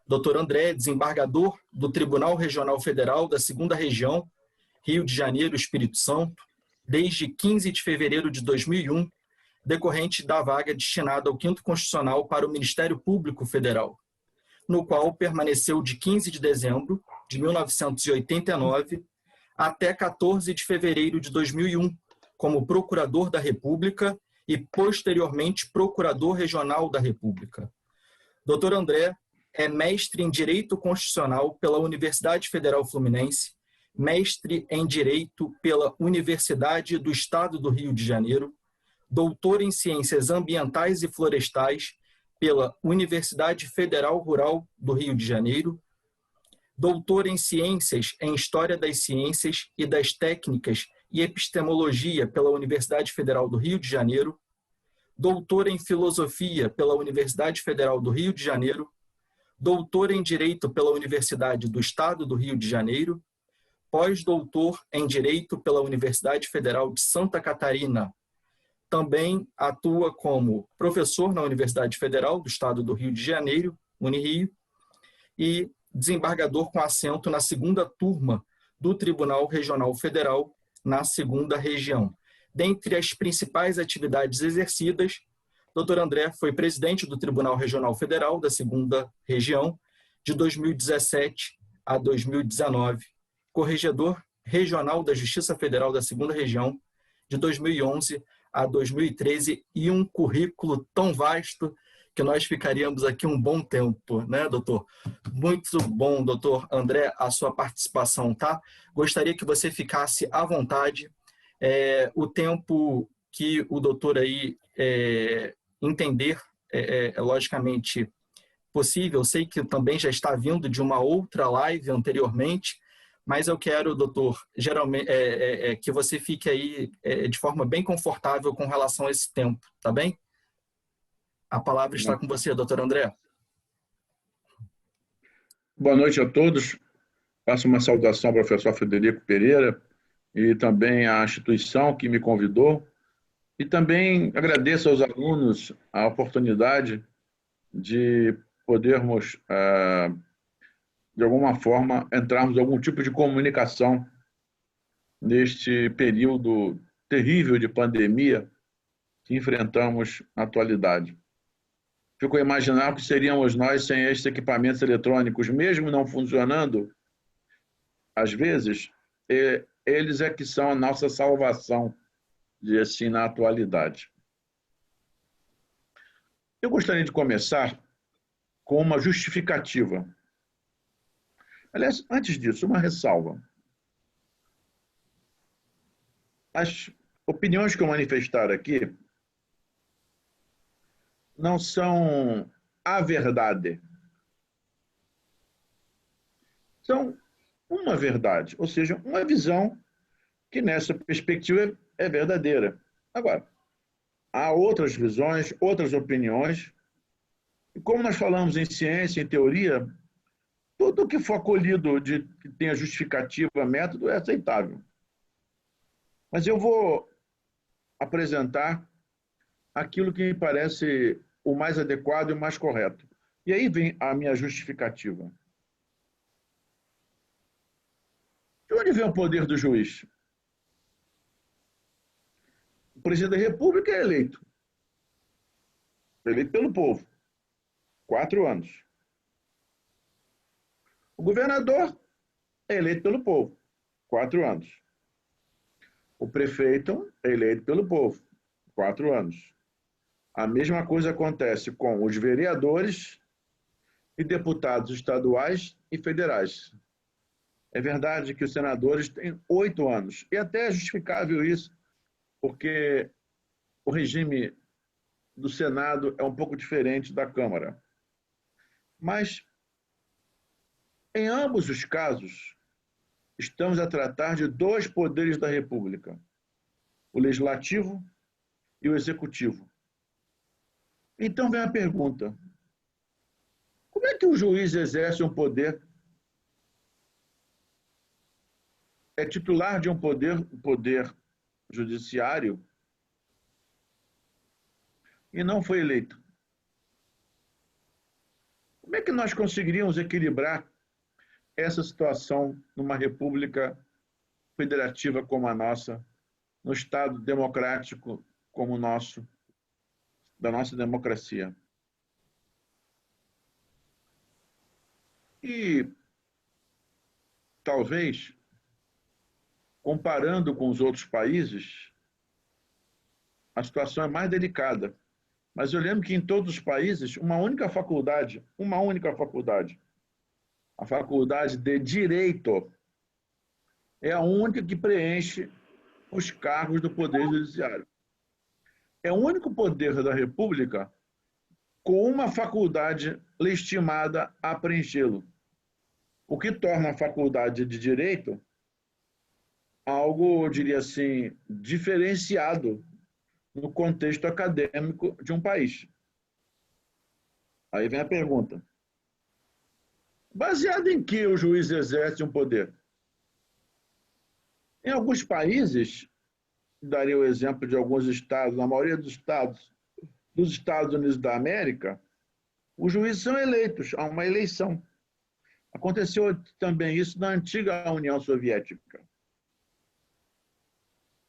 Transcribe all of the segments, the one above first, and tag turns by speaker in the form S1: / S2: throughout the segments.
S1: Dr. André, desembargador do Tribunal Regional Federal da 2ª Região, Rio de Janeiro, Espírito Santo, desde 15 de fevereiro de 2001, decorrente da vaga destinada ao 5º Constitucional para o Ministério Público Federal, no qual permaneceu de 15 de dezembro de 1989 até 14 de fevereiro de 2001, como Procurador da República e, posteriormente, Procurador Regional da República. Dr. André é mestre em Direito Constitucional pela Universidade Federal Fluminense, mestre em Direito pela Universidade do Estado do Rio de Janeiro, doutor em Ciências Ambientais e Florestais pela Universidade Federal Rural do Rio de Janeiro, doutor em Ciências em História das Ciências e das Técnicas e Epistemologia pela Universidade Federal do Rio de Janeiro, doutor em Filosofia pela Universidade Federal do Rio de Janeiro, doutor em Direito pela Universidade do Estado do Rio de Janeiro, pós-doutor em Direito pela Universidade Federal de Santa Catarina. Também atua como professor na Universidade Federal do Estado do Rio de Janeiro, Unirio, e desembargador com assento na 2ª turma do Tribunal Regional Federal na 2ª Região. Dentre as principais atividades exercidas, Dr. André foi presidente do Tribunal Regional Federal da 2ª Região de 2017 a 2019, corregedor regional da Justiça Federal da 2ª Região de 2011 a 2013 e um currículo tão vasto que nós ficaríamos aqui um bom tempo, né, doutor? Muito bom, doutor André, a sua participação, tá? Gostaria que você ficasse à vontade. O tempo que o doutor aí entender é logicamente possível. Eu sei que também já está vindo de uma outra live anteriormente, mas eu quero, doutor, geralmente, que você fique aí de forma bem confortável com relação a esse tempo, tá bem? A palavra está com você, doutor André.
S2: Boa noite a todos. Faço uma saudação ao professor Frederico Pereira e também à instituição que me convidou. E também agradeço aos alunos a oportunidade de podermos, de alguma forma, entrarmos em algum tipo de comunicação neste período terrível de pandemia que enfrentamos na atualidade. Fico a imaginar o que seríamos nós sem estes equipamentos eletrônicos, mesmo não funcionando, às vezes, eles é que são a nossa salvação, de assim, na atualidade. Eu gostaria de começar com uma justificativa. Aliás, antes disso, uma ressalva. As opiniões que eu manifestar aqui não são a verdade. São uma verdade, ou seja, uma visão que nessa perspectiva é verdadeira. Agora, há outras visões, outras opiniões, e como nós falamos em ciência, em teoria, tudo que for acolhido que tenha justificativa, método, é aceitável. Mas eu vou apresentar aquilo que me parece o mais adequado e o mais correto. E aí vem a minha justificativa. De onde vem o poder do juiz? O presidente da República é eleito. Eleito pelo povo. 4 anos. O governador é eleito pelo povo. 4 anos. O prefeito é eleito pelo povo. 4 anos. A mesma coisa acontece com os vereadores e deputados estaduais e federais. É verdade que os senadores têm 8 anos. E até é justificável isso, porque o regime do Senado é um pouco diferente da Câmara. Mas, em ambos os casos, estamos a tratar de 2 poderes da República, o Legislativo e o Executivo. Então vem a pergunta, como é que o juiz exerce um poder? É titular de um poder judiciário e não foi eleito. Como é que nós conseguiríamos equilibrar essa situação numa república federativa como a nossa, no Estado democrático como o nosso, da nossa democracia? E talvez, comparando com os outros países, a situação é mais delicada. Mas eu lembro que em todos os países, uma única faculdade, a faculdade de Direito, é a única que preenche os cargos do Poder Judiciário. É o único poder da República com uma faculdade legitimada a preenchê-lo, o que torna a faculdade de Direito algo, eu diria assim, diferenciado no contexto acadêmico de um país. Aí vem a pergunta: baseado em que o juiz exerce um poder? Em alguns países, daria o exemplo de alguns estados, na maioria dos Estados Unidos da América, os juízes são eleitos, há uma eleição. Aconteceu também isso na antiga União Soviética.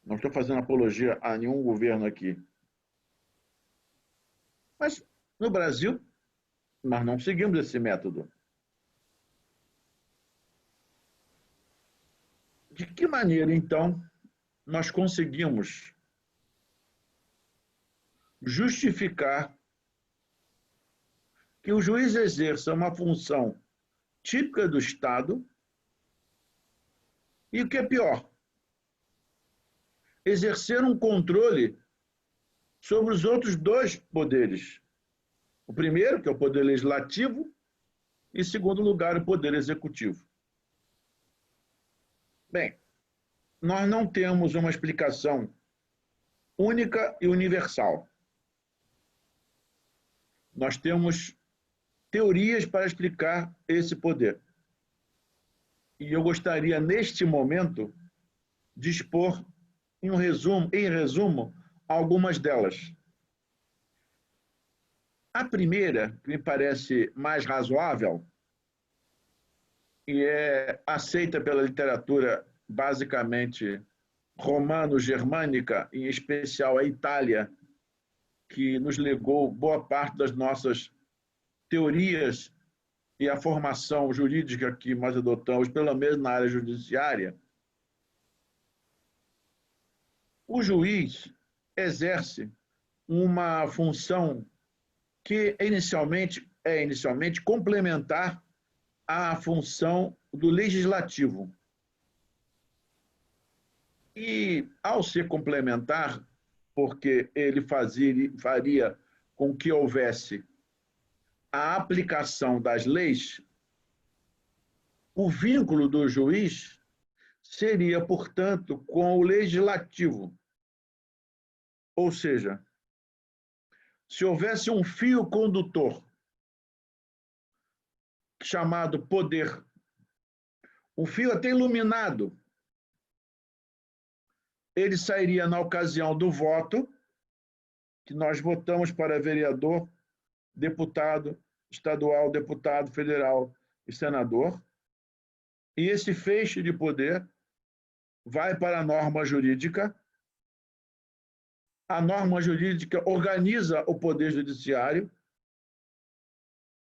S2: Não estou fazendo apologia a nenhum governo aqui. Mas no Brasil, nós não seguimos esse método. De que maneira, então, nós conseguimos justificar que o juiz exerça uma função típica do Estado e, o que é pior, exercer um controle sobre os outros dois poderes? O primeiro, que é o poder legislativo, e, em segundo lugar, o poder executivo. Bem, nós não temos uma explicação única e universal. Nós temos teorias para explicar esse poder. E eu gostaria, neste momento, de expor, em resumo, algumas delas. A primeira, que me parece mais razoável, e é aceita pela literatura basicamente romano-germânica, em especial a Itália, que nos legou boa parte das nossas teorias e a formação jurídica que nós adotamos, pelo menos na área judiciária. O juiz exerce uma função que é inicialmente complementar à função do legislativo. E, ao ser complementar, porque ele faria com que houvesse a aplicação das leis, o vínculo do juiz seria, portanto, com o legislativo. Ou seja, se houvesse um fio condutor chamado poder, um fio até iluminado, ele sairia na ocasião do voto, que nós votamos para vereador, deputado estadual, deputado federal e senador, e esse feixe de poder vai para a norma jurídica organiza o poder judiciário,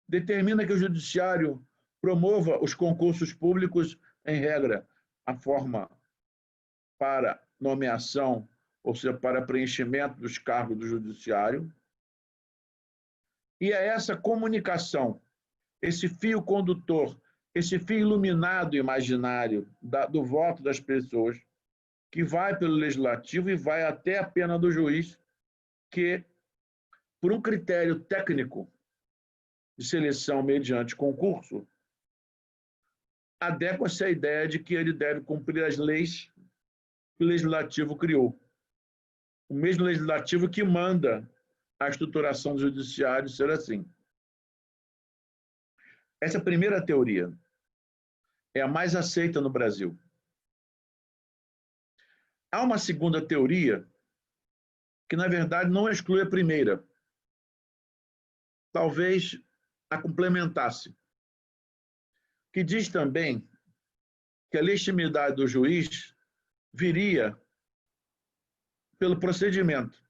S2: determina que o judiciário promova os concursos públicos, em regra, a forma para nomeação, ou seja, para preenchimento dos cargos do judiciário. E é essa comunicação, esse fio condutor, esse fio iluminado imaginário do voto das pessoas, que vai pelo legislativo e vai até a pena do juiz, que, por um critério técnico de seleção mediante concurso, adequa-se à ideia de que ele deve cumprir as leis que o legislativo criou. O mesmo legislativo que manda a estruturação do judiciário ser assim. Essa primeira teoria é a mais aceita no Brasil. Há uma segunda teoria que, na verdade, não exclui a primeira. Talvez a complementasse, que diz também que a legitimidade do juiz viria pelo procedimento.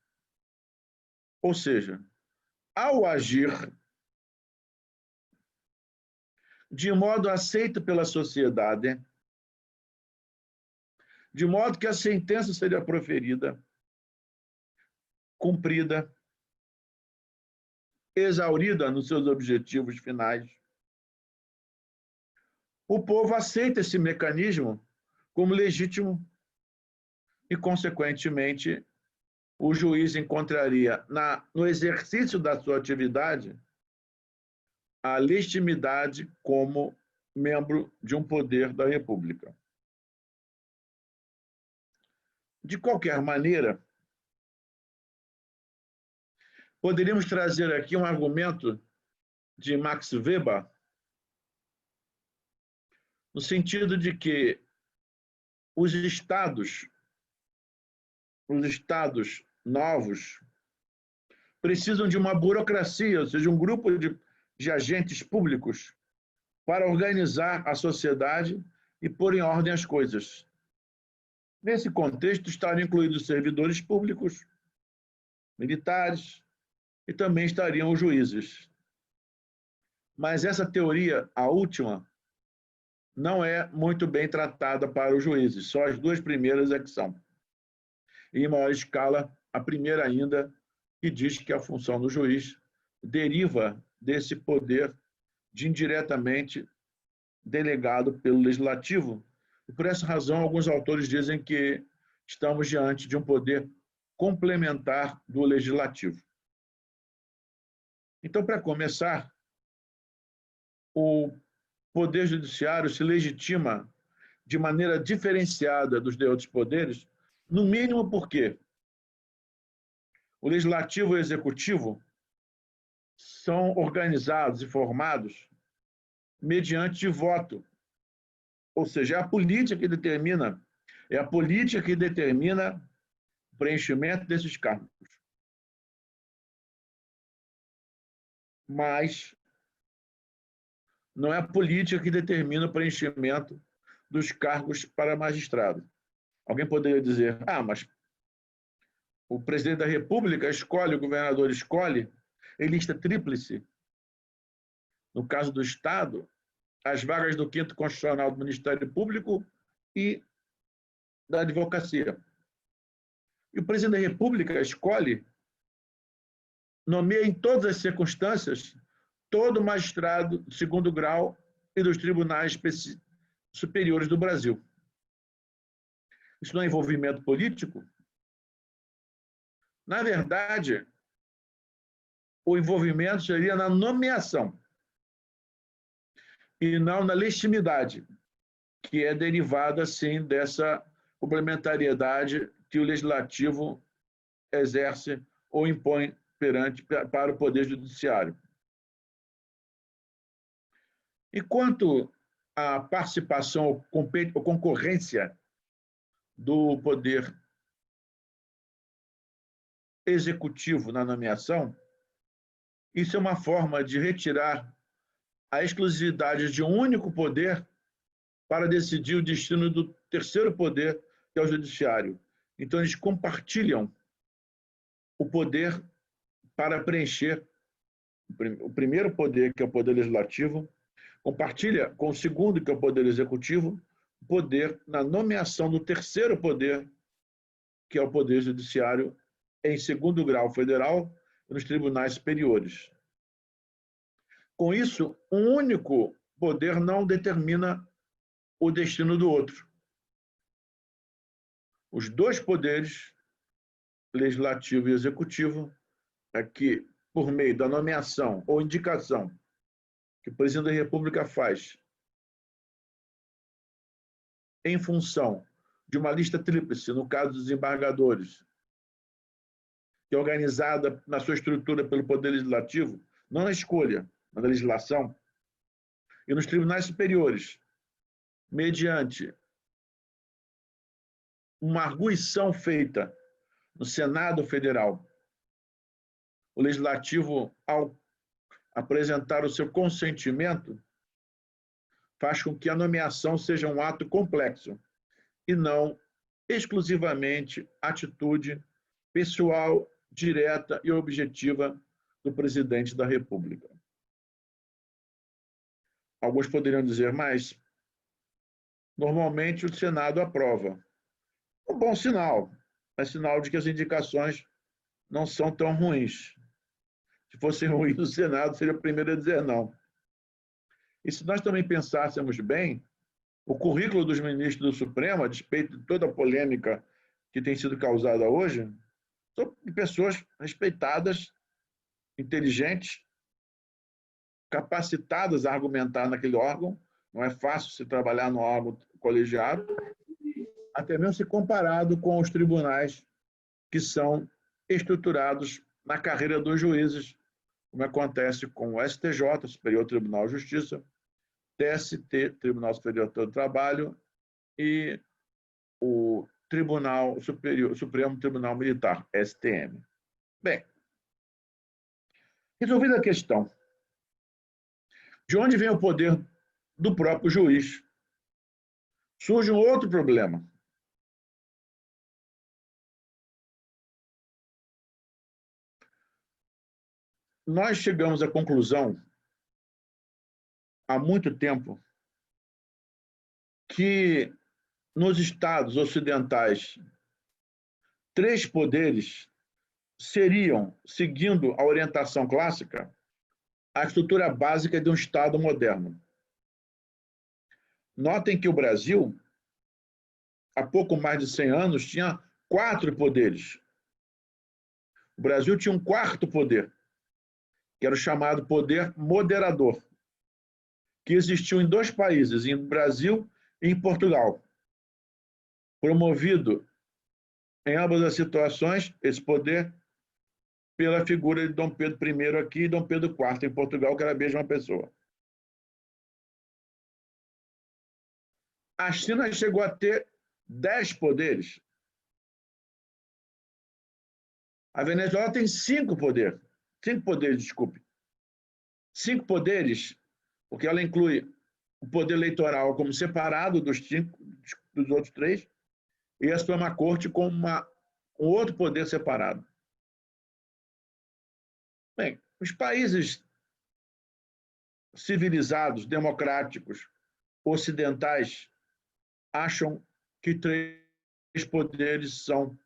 S2: Ou seja, ao agir de modo aceito pela sociedade, de modo que a sentença seria proferida, cumprida, exaurida nos seus objetivos finais, o povo aceita esse mecanismo como legítimo e, consequentemente, o juiz encontraria no exercício da sua atividade a legitimidade como membro de um poder da República. De qualquer maneira, poderíamos trazer aqui um argumento de Max Weber, no sentido de que os estados novos precisam de uma burocracia, ou seja, um grupo de agentes públicos para organizar a sociedade e pôr em ordem as coisas. Nesse contexto, estariam incluídos servidores públicos, militares e também estariam os juízes. Mas essa teoria, a última, não é muito bem tratada para os juízes, só as duas primeiras é que são. E, em maior escala, a primeira ainda, que diz que a função do juiz deriva desse poder de indiretamente delegado pelo legislativo. E, por essa razão, alguns autores dizem que estamos diante de um poder complementar do legislativo. Então, para começar, o Poder Judiciário se legitima de maneira diferenciada dos de outros poderes, no mínimo porque o Legislativo e o Executivo são organizados e formados mediante voto. Ou seja, é a política que determina o preenchimento desses cargos. Mas não é a política que determina o preenchimento dos cargos para magistrado. Alguém poderia dizer, mas o presidente da República escolhe, o governador escolhe, em lista tríplice. No caso do Estado, as vagas do 5º Constitucional do Ministério Público e da Advocacia. E o presidente da República escolhe, nomeia em todas as circunstâncias, todo magistrado de 2º grau e dos tribunais superiores do Brasil. Isso não é envolvimento político? Na verdade, o envolvimento seria na nomeação e não na legitimidade, que é derivada, sim, dessa complementariedade que o Legislativo exerce ou impõe para o Poder Judiciário. E quanto à participação ou concorrência do Poder Executivo na nomeação, isso é uma forma de retirar a exclusividade de um único poder para decidir o destino do terceiro poder, que é o Judiciário. Então, eles compartilham o poder para preencher o primeiro poder, que é o Poder Legislativo, compartilha com o segundo, que é o Poder Executivo, o poder na nomeação do terceiro poder, que é o Poder Judiciário, em 2º grau federal e nos tribunais superiores. Com isso, um único poder não determina o destino do outro. Os dois poderes, legislativo e executivo, é que, por meio da nomeação ou indicação que o presidente da República faz em função de uma lista tríplice, no caso dos desembargadores, que é organizada na sua estrutura pelo Poder Legislativo, não na escolha, mas na legislação, e nos tribunais superiores, mediante uma arguição feita no Senado Federal, o Legislativo, ao apresentar o seu consentimento faz com que a nomeação seja um ato complexo e não exclusivamente atitude pessoal, direta e objetiva do presidente da República. Alguns poderiam dizer, mas normalmente o Senado aprova. Um bom sinal, é sinal de que as indicações não são tão ruins. Se fossem ruins, o Senado seria o primeiro a dizer não. E se nós também pensássemos bem, o currículo dos ministros do Supremo, a despeito de toda a polêmica que tem sido causada hoje, são de pessoas respeitadas, inteligentes, capacitadas a argumentar naquele órgão. Não é fácil se trabalhar no órgão colegiado, até mesmo se comparado com os tribunais que são estruturados na carreira dos juízes, como acontece com o STJ, Superior Tribunal de Justiça, TST, Tribunal Superior do Trabalho, e o Tribunal Superior, Supremo Tribunal Militar, STM. Bem, resolvida a questão, de onde vem o poder do próprio juiz? Surge um outro problema. Nós chegamos à conclusão, há muito tempo, que nos estados ocidentais, 3 poderes seriam, seguindo a orientação clássica, a estrutura básica de um Estado moderno. Notem que o Brasil, há pouco mais de 100 anos, tinha 4 poderes. O Brasil tinha um 4º poder, que era o chamado poder moderador, que existiu em 2 países, em Brasil e em Portugal. Promovido em ambas as situações, esse poder, pela figura de Dom Pedro I aqui e Dom Pedro IV em Portugal, que era a mesma pessoa. A China chegou a ter 10 poderes. A Venezuela tem 5 poderes. 5 poderes, desculpe. 5 poderes, porque ela inclui o poder eleitoral como separado dos outros 3 e a Suprema Corte como um outro poder separado. Bem, os países civilizados, democráticos, ocidentais, acham que 3 poderes são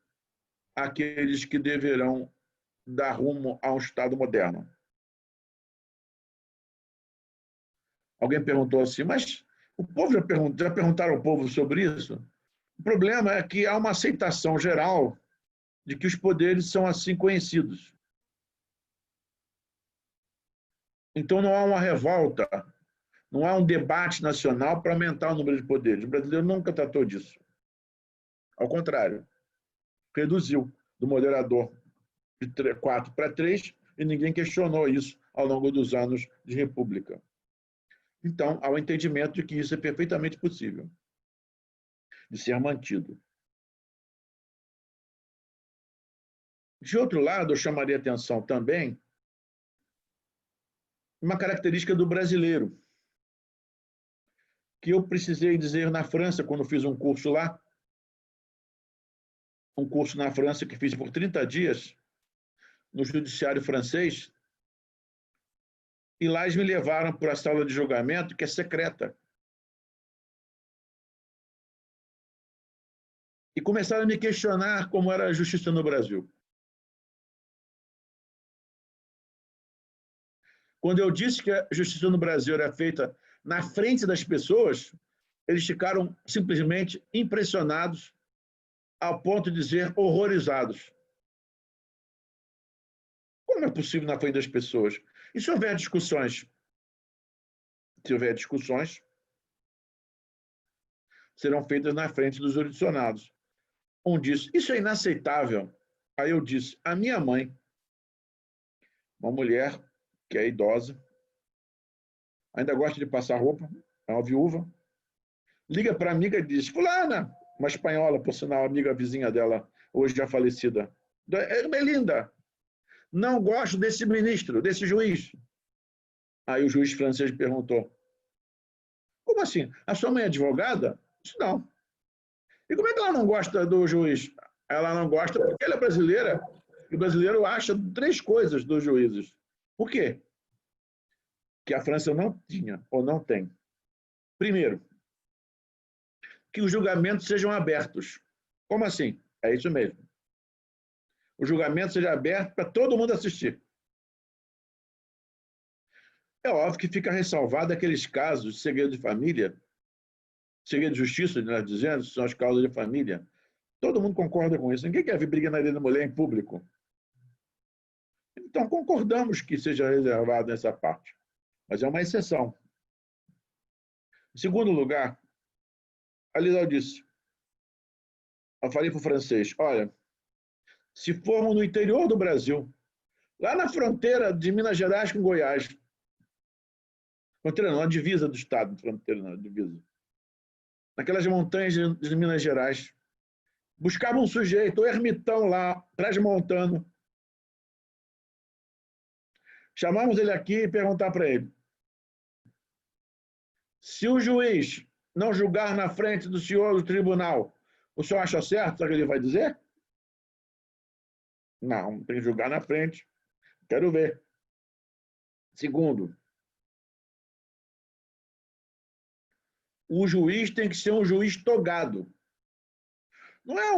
S2: aqueles que deverão dar rumo a um Estado moderno. Alguém perguntou assim, mas o povo já perguntaram ao povo sobre isso? O problema é que há uma aceitação geral de que os poderes são assim conhecidos. Então não há uma revolta, não há um debate nacional para aumentar o número de poderes. O brasileiro nunca tratou disso. Ao contrário, reduziu do moderador de 4 para 3 e ninguém questionou isso ao longo dos anos de república. Então, há o entendimento de que isso é perfeitamente possível de ser mantido. De outro lado, eu chamaria atenção também uma característica do brasileiro, que eu precisei dizer na França, quando fiz um curso lá, um curso na França que fiz por 30 dias, no judiciário francês, e lá eles me levaram para a sala de julgamento, que é secreta. E começaram a me questionar como era a justiça no Brasil. Quando eu disse que a justiça no Brasil era feita na frente das pessoas, eles ficaram simplesmente impressionados, ao ponto de dizer horrorizados. Como é possível na frente das pessoas? E se houver discussões? Se houver discussões, serão feitas na frente dos jurisdicionados. Um disse, isso é inaceitável. Aí eu disse, a minha mãe, uma mulher que é idosa, ainda gosta de passar roupa, é uma viúva, liga para a amiga e diz, fulana, uma espanhola, por sinal, amiga vizinha dela, hoje já falecida, Belinda, não gosto desse ministro, desse juiz. Aí o juiz francês perguntou, como assim? A sua mãe é advogada? Eu disse, não. E como é que ela não gosta do juiz? Ela não gosta porque ela é brasileira. E o brasileiro acha 3 coisas dos juízes. Por quê? Que a França não tinha ou não tem. Primeiro, que os julgamentos sejam abertos. Como assim? É isso mesmo. O julgamento seja aberto para todo mundo assistir. É óbvio que fica ressalvado aqueles casos de segredo de família, segredo de justiça, nós dizendo, são as causas de família. Todo mundo concorda com isso. Ninguém quer ver briga na arena da mulher em público. Então, concordamos que seja reservado nessa parte. Mas é uma exceção. Em segundo lugar, a Lidl disse, eu falei para o francês, olha, se formos no interior do Brasil, lá na fronteira de Minas Gerais com Goiás, fronteira não, na divisa do estado, fronteira não, divisa, naquelas montanhas de Minas Gerais, buscava um sujeito, um ermitão lá, transmontano, chamamos ele aqui e perguntar para ele, se o juiz não julgar na frente do senhor do tribunal, o senhor acha certo? Sabe o que ele vai dizer? Não, tem que julgar na frente. Quero ver. Segundo, o juiz tem que ser um juiz togado. Não é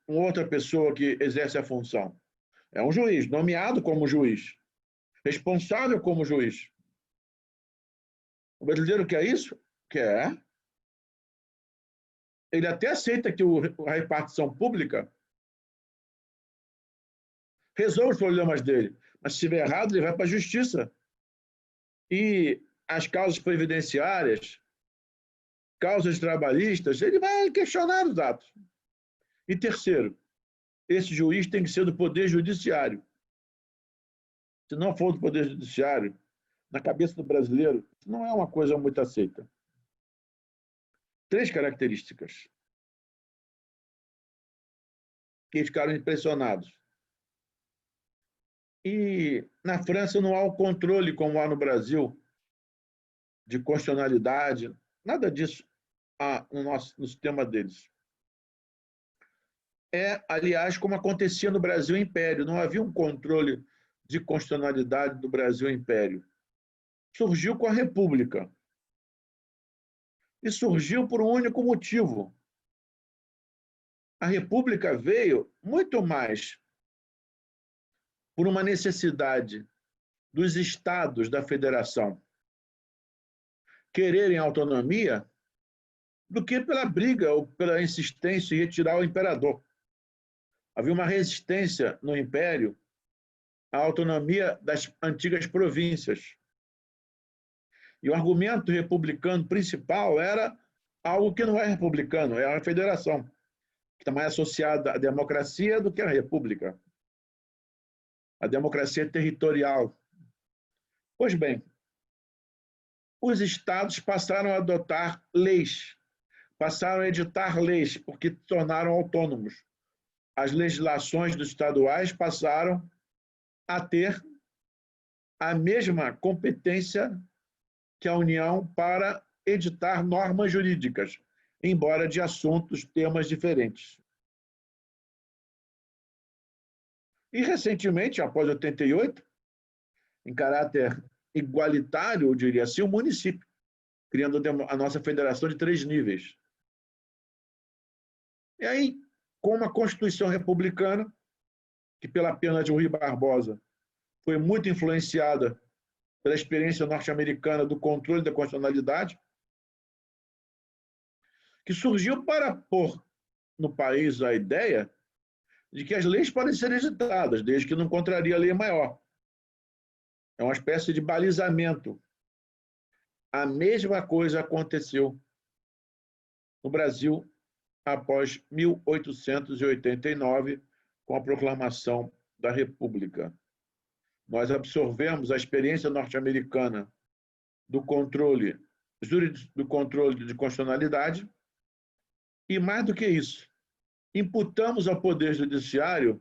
S2: outra pessoa que exerce a função. É um juiz, nomeado como juiz, responsável como juiz. O brasileiro quer isso? Quer. Ele até aceita que a repartição pública resolve os problemas dele. Mas se estiver errado, ele vai para a justiça. E as causas previdenciárias, causas trabalhistas, ele vai questionar os atos. E terceiro, esse juiz tem que ser do Poder Judiciário. Se não for do Poder Judiciário, na cabeça do brasileiro, não é uma coisa muito aceita. 3 características. Que ficaram impressionados. E na França não há o controle como há no Brasil de constitucionalidade, nada disso há no sistema deles. É, aliás, como acontecia no Brasil Império, não havia um controle de constitucionalidade do Brasil Império. Surgiu com a República. E surgiu por um único motivo. A República veio muito mais por uma necessidade dos estados da federação quererem autonomia do que pela briga ou pela insistência em retirar o imperador. Havia uma resistência no Império à autonomia das antigas províncias. E o argumento republicano principal era algo que não é republicano, é a federação, que está mais associada à democracia do que à república. A democracia territorial. Pois bem, os estados passaram a adotar leis, passaram a editar leis, porque se tornaram autônomos. As legislações dos estaduais passaram a ter a mesma competência que a União para editar normas jurídicas, embora de assuntos, temas diferentes. E, recentemente, após 88, em caráter igualitário, eu diria assim, o município, criando a nossa federação de 3 níveis. E aí, com uma Constituição republicana, que pela pena de Rui Barbosa foi muito influenciada pela experiência norte-americana do controle da constitucionalidade, que surgiu para pôr no país a ideia de que as leis podem ser editadas, desde que não contraria a lei maior. É uma espécie de balizamento. A mesma coisa aconteceu no Brasil após 1889, com a proclamação da República. Nós absorvemos a experiência norte-americana do controle de constitucionalidade e, mais do que isso, imputamos ao Poder Judiciário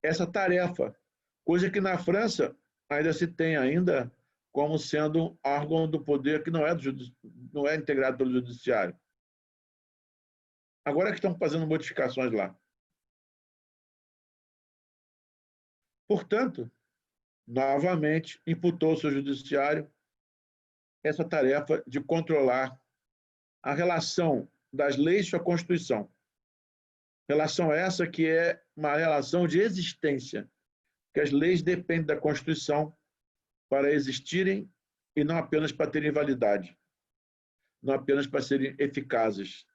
S2: essa tarefa, coisa que na França ainda se tem ainda como sendo um órgão do poder que não é integrado pelo judiciário. Agora é que estão fazendo modificações lá. Portanto, novamente, imputou-se ao judiciário essa tarefa de controlar a relação das leis com a Constituição. Relação essa que é uma relação de existência, que as leis dependem da Constituição para existirem e não apenas para terem validade, não apenas para serem eficazes,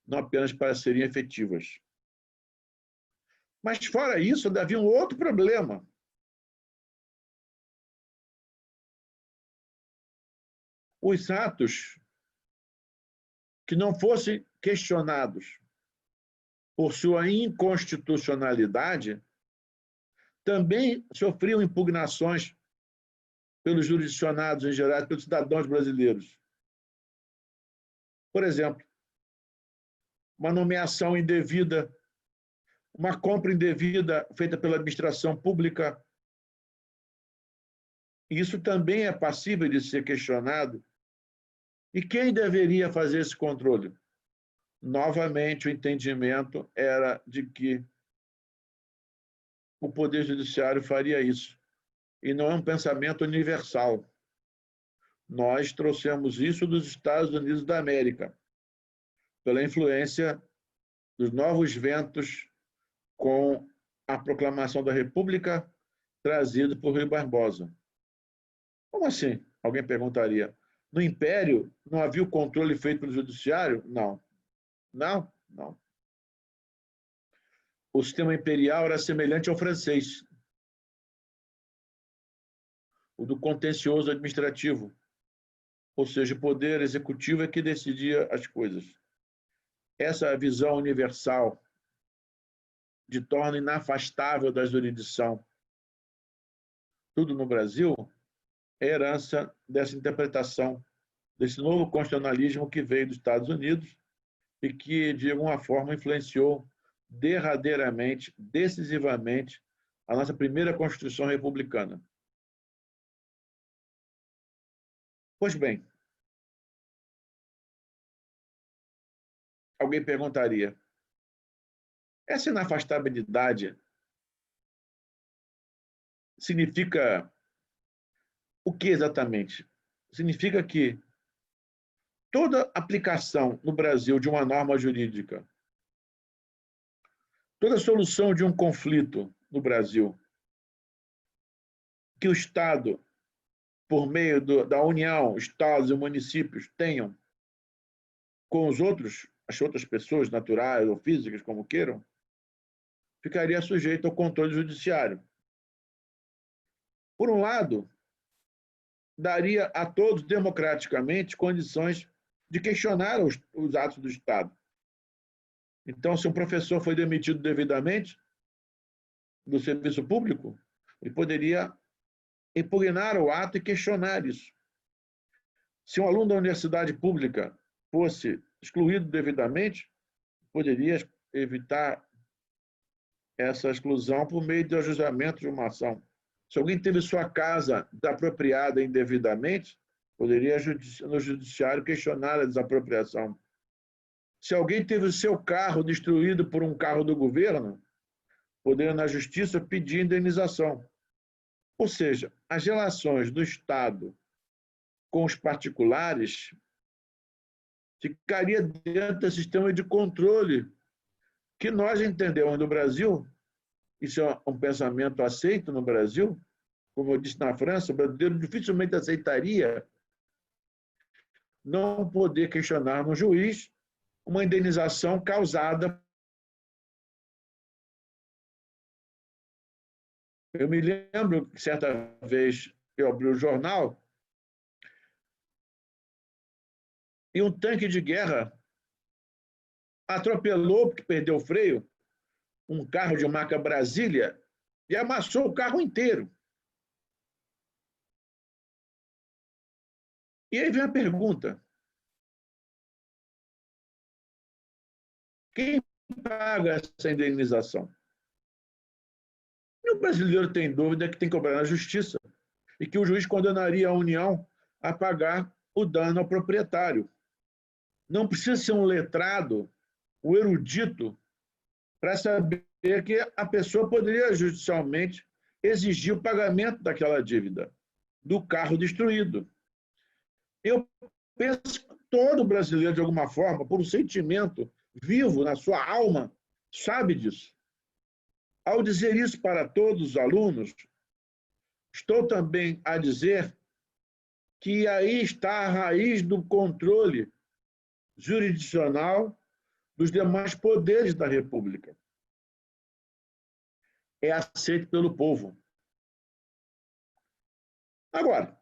S2: não apenas para serem efetivas. Mas, fora isso, havia um outro problema. Os atos que não fossem questionados por sua inconstitucionalidade também sofriam impugnações pelos jurisdicionados em geral, pelos cidadãos brasileiros. Por exemplo, uma nomeação indevida, uma compra indevida feita pela administração pública. Isso também é passível de ser questionado. E quem deveria fazer esse controle? Novamente, o entendimento era de que o Poder Judiciário faria isso. E não é um pensamento universal. Nós trouxemos isso dos Estados Unidos da América, pela influência dos novos ventos com a proclamação da República trazida por Rui Barbosa. Como assim? Alguém perguntaria. No Império, não havia o controle feito pelo Judiciário? Não. Não, não. O sistema imperial era semelhante ao francês, o do contencioso administrativo, ou seja, o poder executivo é que decidia as coisas. Essa visão universal de torna inafastável da jurisdição tudo no Brasil é herança dessa interpretação, desse novo constitucionalismo que veio dos Estados Unidos e que, de alguma forma, influenciou derradeiramente, decisivamente, a nossa primeira Constituição republicana. Pois bem, alguém perguntaria, essa inafastabilidade significa o que exatamente? Significa que toda aplicação no Brasil de uma norma jurídica, toda solução de um conflito no Brasil, que o Estado, por meio da União, Estados e municípios tenham com as outras pessoas naturais ou físicas, como queiram, ficaria sujeito ao controle judiciário. Por um lado, daria a todos democraticamente condições de questionar os atos do Estado. Então, se um professor foi demitido devidamente do serviço público, ele poderia impugnar o ato e questionar isso. Se um aluno da universidade pública fosse excluído devidamente, poderia evitar essa exclusão por meio do ajuizamento de uma ação. Se alguém teve sua casa desapropriada indevidamente, poderia no judiciário questionar a desapropriação. Se alguém teve o seu carro destruído por um carro do governo, poderia na justiça pedir indenização. Ou seja, as relações do Estado com os particulares ficaria dentro do sistema de controle que nós entendemos no Brasil. Isso é um pensamento aceito no Brasil. Como eu disse na França, o brasileiro dificilmente aceitaria não poder questionar no juiz uma indenização causada. Eu me lembro que certa vez eu abri o jornal e um tanque de guerra atropelou, porque perdeu o freio, um carro de marca Brasília e amassou o carro inteiro. E aí vem a pergunta: quem paga essa indenização? E o brasileiro tem dúvida que tem que cobrar na justiça. e que o juiz condenaria a União a pagar o dano ao proprietário. Não precisa ser um letrado, um erudito, para saber que a pessoa poderia judicialmente exigir o pagamento daquela dívida, do carro destruído. Eu penso que todo brasileiro, de alguma forma, por um sentimento vivo na sua alma, sabe disso. Ao dizer isso para todos os alunos, estou também a dizer que aí está a raiz do controle jurisdicional dos demais poderes da República. É aceito pelo povo. Agora,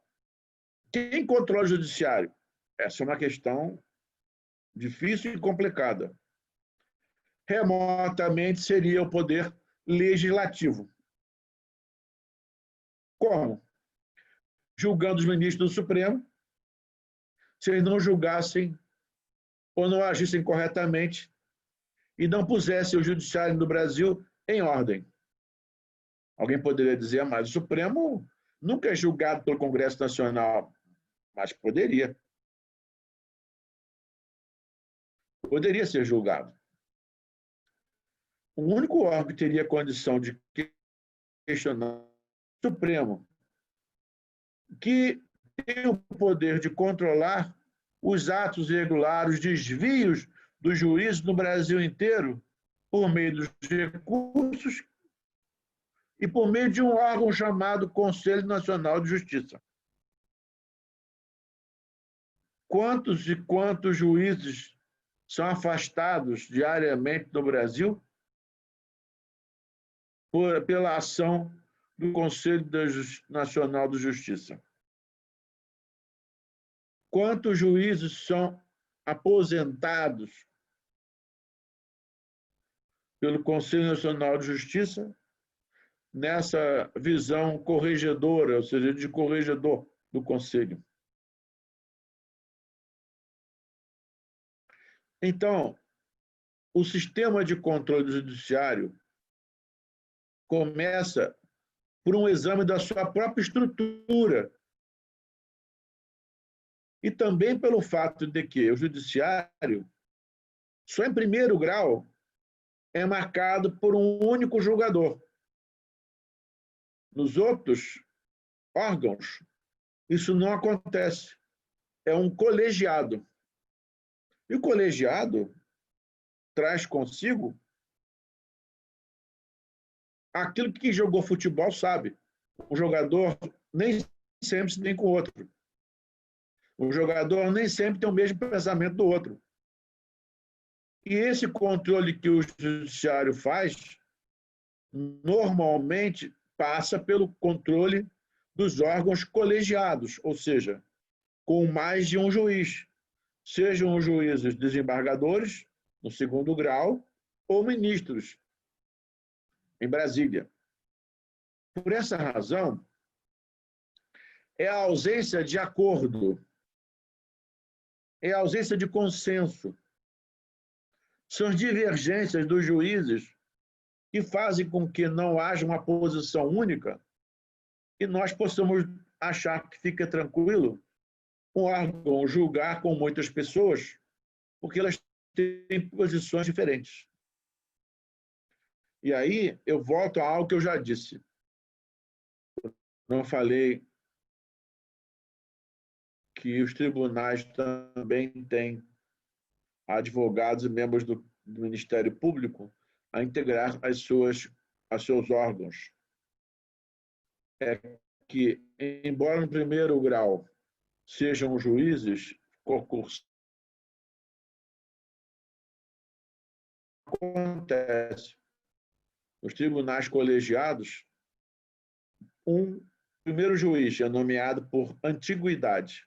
S2: quem controla o judiciário? Essa é uma questão difícil e complicada. Remotamente seria o poder legislativo. Como? Julgando os ministros do Supremo, se eles não julgassem ou não agissem corretamente e não pusessem o judiciário do Brasil em ordem. Alguém poderia dizer, mas o Supremo nunca é julgado pelo Congresso Nacional, mas poderia. Poderia ser julgado. O único órgão que teria condição de questionar o Supremo, que tem o poder de controlar os atos irregulares, desvios dos juízes no Brasil inteiro, por meio dos recursos e por meio de um órgão chamado Conselho Nacional de Justiça. Quantos e quantos juízes são afastados diariamente no Brasil pela ação do Conselho Nacional de Justiça? Quantos juízes são aposentados pelo Conselho Nacional de Justiça nessa visão corregedora, ou seja, de corregedor do Conselho? Então, o sistema de controle do judiciário começa por um exame da sua própria estrutura e também pelo fato de que o judiciário, só em primeiro grau, é marcado por um único julgador. Nos outros órgãos, isso não acontece. É um colegiado. E o colegiado traz consigo aquilo que quem jogou futebol sabe. O jogador nem sempre se tem com o outro. O jogador nem sempre tem o mesmo pensamento do outro. E esse controle que o judiciário faz, normalmente passa pelo controle dos órgãos colegiados, ou seja, com mais de um juiz, sejam os juízes desembargadores, no segundo grau, ou ministros, em Brasília. Por essa razão, é a ausência de acordo, é a ausência de consenso, são as divergências dos juízes que fazem com que não haja uma posição única e nós possamos achar que fica tranquilo um órgão julgar com muitas pessoas, porque elas têm posições diferentes. E aí eu volto a algo que eu já disse. Não falei que os tribunais também têm advogados e membros do Ministério Público a integrar os seus órgãos. É que, embora no primeiro grau sejam juízes concursados, acontece nos tribunais colegiados, um primeiro juiz é nomeado por antiguidade,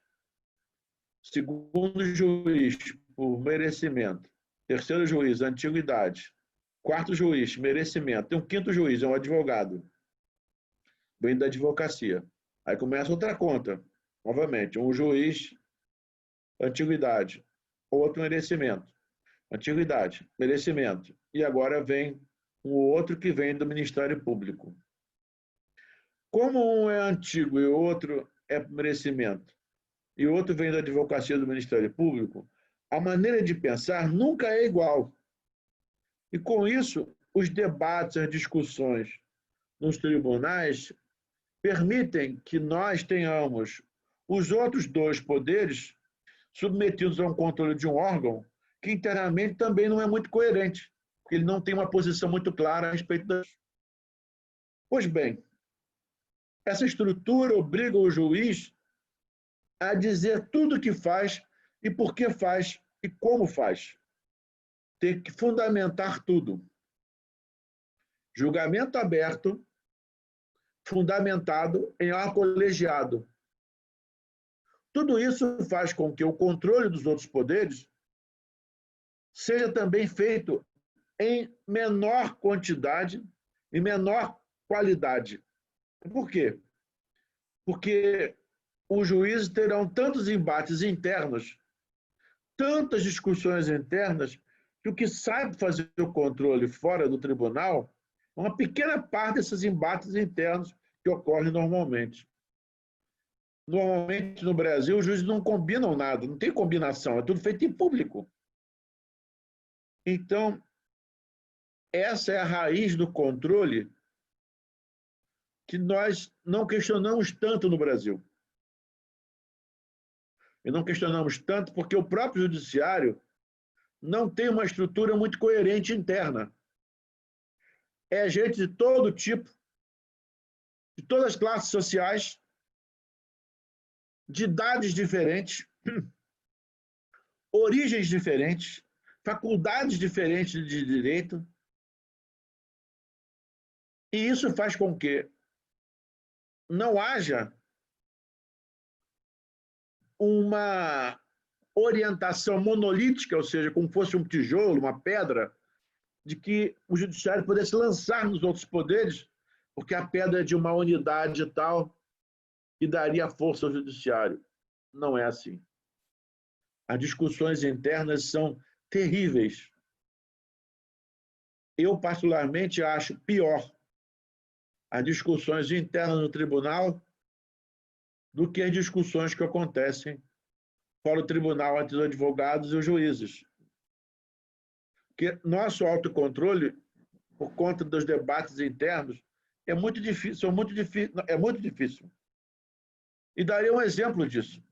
S2: segundo juiz por merecimento, terceiro juiz, antiguidade, quarto juiz, merecimento, e um quinto juiz é um advogado, vem da advocacia. Aí começa outra conta, novamente, um juiz, antiguidade, outro merecimento, antiguidade, merecimento, e agora vem um outro que vem do Ministério Público. Como um é antigo e o outro é por merecimento, e o outro vem da advocacia do Ministério Público, a maneira de pensar nunca é igual. E com isso, os debates, as discussões nos tribunais permitem que nós tenhamos os outros dois poderes submetidos a um controle de um órgão que internamente também não é muito coerente, porque ele não tem uma posição muito clara a respeito das. Pois bem, essa estrutura obriga o juiz a dizer tudo o que faz e por que faz e como faz. Tem que fundamentar tudo. Julgamento aberto, fundamentado em ar colegiado. Tudo isso faz com que o controle dos outros poderes seja também feito em menor quantidade e menor qualidade. Por quê? Porque os juízes terão tantos embates internos, tantas discussões internas, que o que sabe fazer o controle fora do tribunal é uma pequena parte desses embates internos que ocorrem normalmente. Normalmente, no Brasil, os juízes não combinam nada, não tem combinação, é tudo feito em público. Então, essa é a raiz do controle que nós não questionamos tanto no Brasil. E não questionamos tanto porque o próprio judiciário não tem uma estrutura muito coerente interna. É gente de todo tipo, de todas as classes sociais, de idades diferentes, origens diferentes, faculdades diferentes de direito. E isso faz com que não haja uma orientação monolítica, ou seja, como fosse um tijolo, uma pedra, de que o judiciário pudesse lançar nos outros poderes, porque a pedra é de uma unidade tal e daria força ao judiciário. Não é assim. As discussões internas são terríveis. Eu, particularmente, acho pior as discussões internas no tribunal do que as discussões que acontecem fora do tribunal entre os advogados e os juízes. Porque nosso autocontrole, por conta dos debates internos, é muito difícil, é muito difícil. E daria um exemplo disso.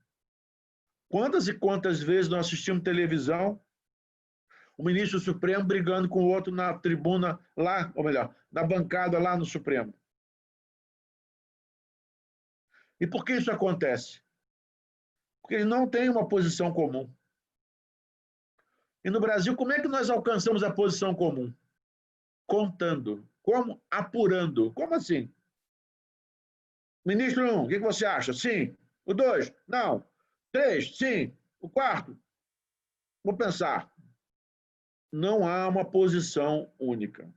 S2: Quantas e quantas vezes nós assistimos televisão, o ministro do Supremo brigando com o outro na tribuna lá, ou melhor, na bancada lá no Supremo. E por que isso acontece? Porque eles não têm uma posição comum. E no Brasil, como é que nós alcançamos a posição comum? Contando. Como? Apurando. Como assim? Ministro 1, o que você acha? Sim. O 2, não. 3, sim. O 4, vou pensar. Não há uma posição única.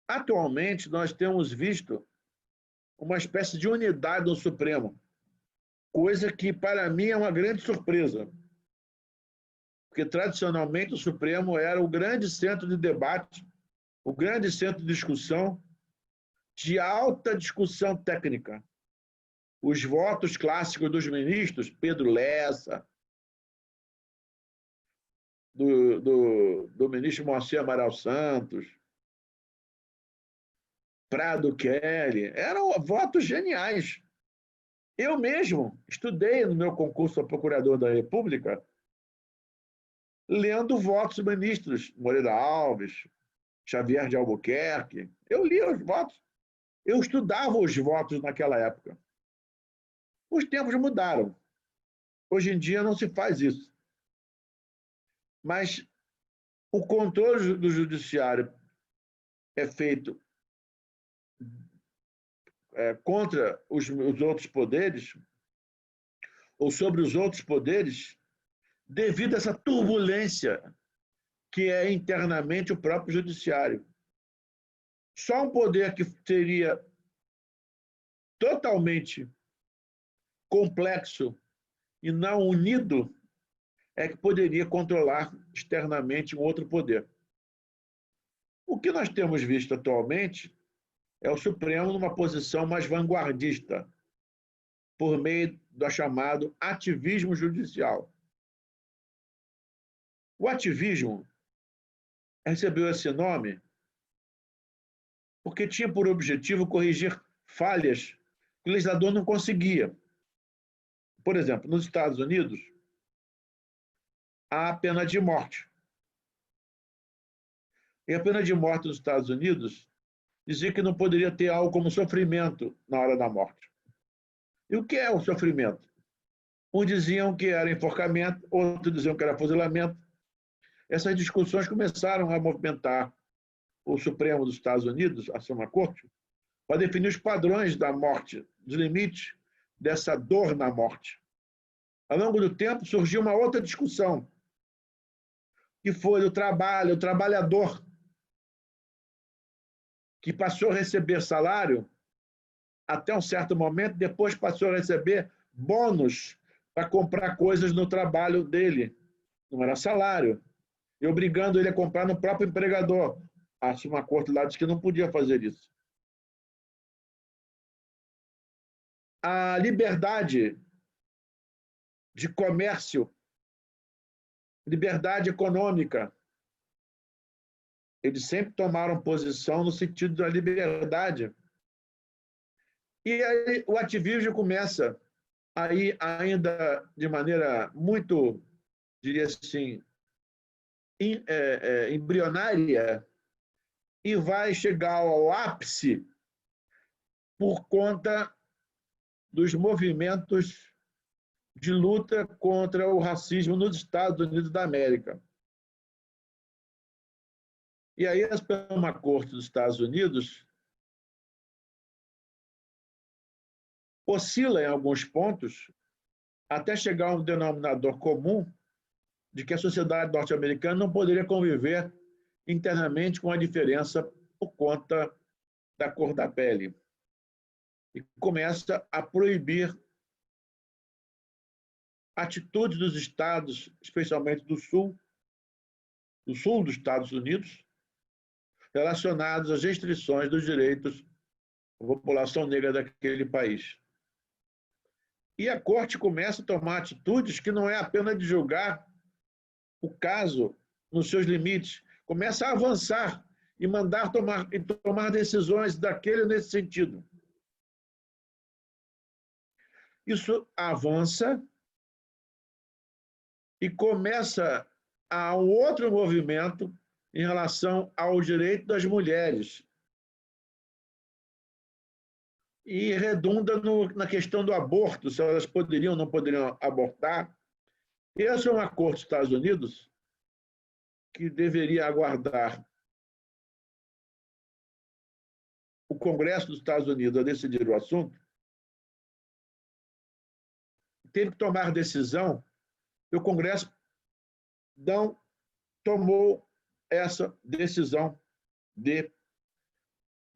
S2: Atualmente, nós temos visto uma espécie de unidade no Supremo, coisa que, para mim, é uma grande surpresa. Porque, tradicionalmente, o Supremo era o grande centro de debate, o grande centro de discussão, de alta discussão técnica. Os votos clássicos dos ministros, Pedro Lessa, do ministro Moacir Amaral Santos, Prado Kelly, eram votos geniais. Eu mesmo estudei no meu concurso a procurador da República, lendo votos dos ministros, Moreira Alves, Xavier de Albuquerque. Eu lia os votos. Eu estudava os votos naquela época. Os tempos mudaram. Hoje em dia não se faz isso. Mas o controle do judiciário é feito contra os outros poderes, ou sobre os outros poderes, devido a essa turbulência que é internamente o próprio judiciário. Só um poder que seria totalmente complexo e não unido é que poderia controlar externamente um outro poder. O que nós temos visto atualmente é o Supremo numa posição mais vanguardista, por meio do chamado ativismo judicial. O ativismo recebeu esse nome porque tinha por objetivo corrigir falhas que o legislador não conseguia. Por exemplo, nos Estados Unidos, há a pena de morte. E a pena de morte nos Estados Unidos dizia que não poderia ter algo como sofrimento na hora da morte. E o que é o sofrimento? Uns diziam que era enforcamento, outros diziam que era fuzilamento. Essas discussões começaram a movimentar o Supremo dos Estados Unidos, a Suprema Corte, para definir os padrões da morte, os limites dessa dor na morte. Ao longo do tempo, surgiu uma outra discussão, que foi o trabalho, o trabalhador, que passou a receber salário até um certo momento, depois passou a receber bônus para comprar coisas no trabalho dele. Não era salário. E obrigando ele a comprar no próprio empregador. A Suprema Corte lá disse que não podia fazer isso. A liberdade de comércio, liberdade econômica, eles sempre tomaram posição no sentido da liberdade. E aí o ativismo começa aí ainda de maneira muito, diria assim, embrionária, e vai chegar ao ápice por conta dos movimentos de luta contra o racismo nos Estados Unidos da América. E aí a Suprema Corte dos Estados Unidos oscila em alguns pontos até chegar a um denominador comum de que a sociedade norte-americana não poderia conviver internamente com a diferença por conta da cor da pele. E começa a proibir atitudes dos estados, especialmente do sul dos Estados Unidos, relacionadas às restrições dos direitos da população negra daquele país. E a corte começa a tomar atitudes que não é apenas de julgar o caso nos seus limites, começa a avançar e tomar decisões daquele nesse sentido. Isso avança e começa a um outro movimento em relação ao direito das mulheres. E redunda na questão do aborto, se elas poderiam ou não poderiam abortar. Essa é uma corte dos Estados Unidos que deveria aguardar o Congresso dos Estados Unidos a decidir o assunto. Teve que tomar decisão e o Congresso não tomou essa decisão de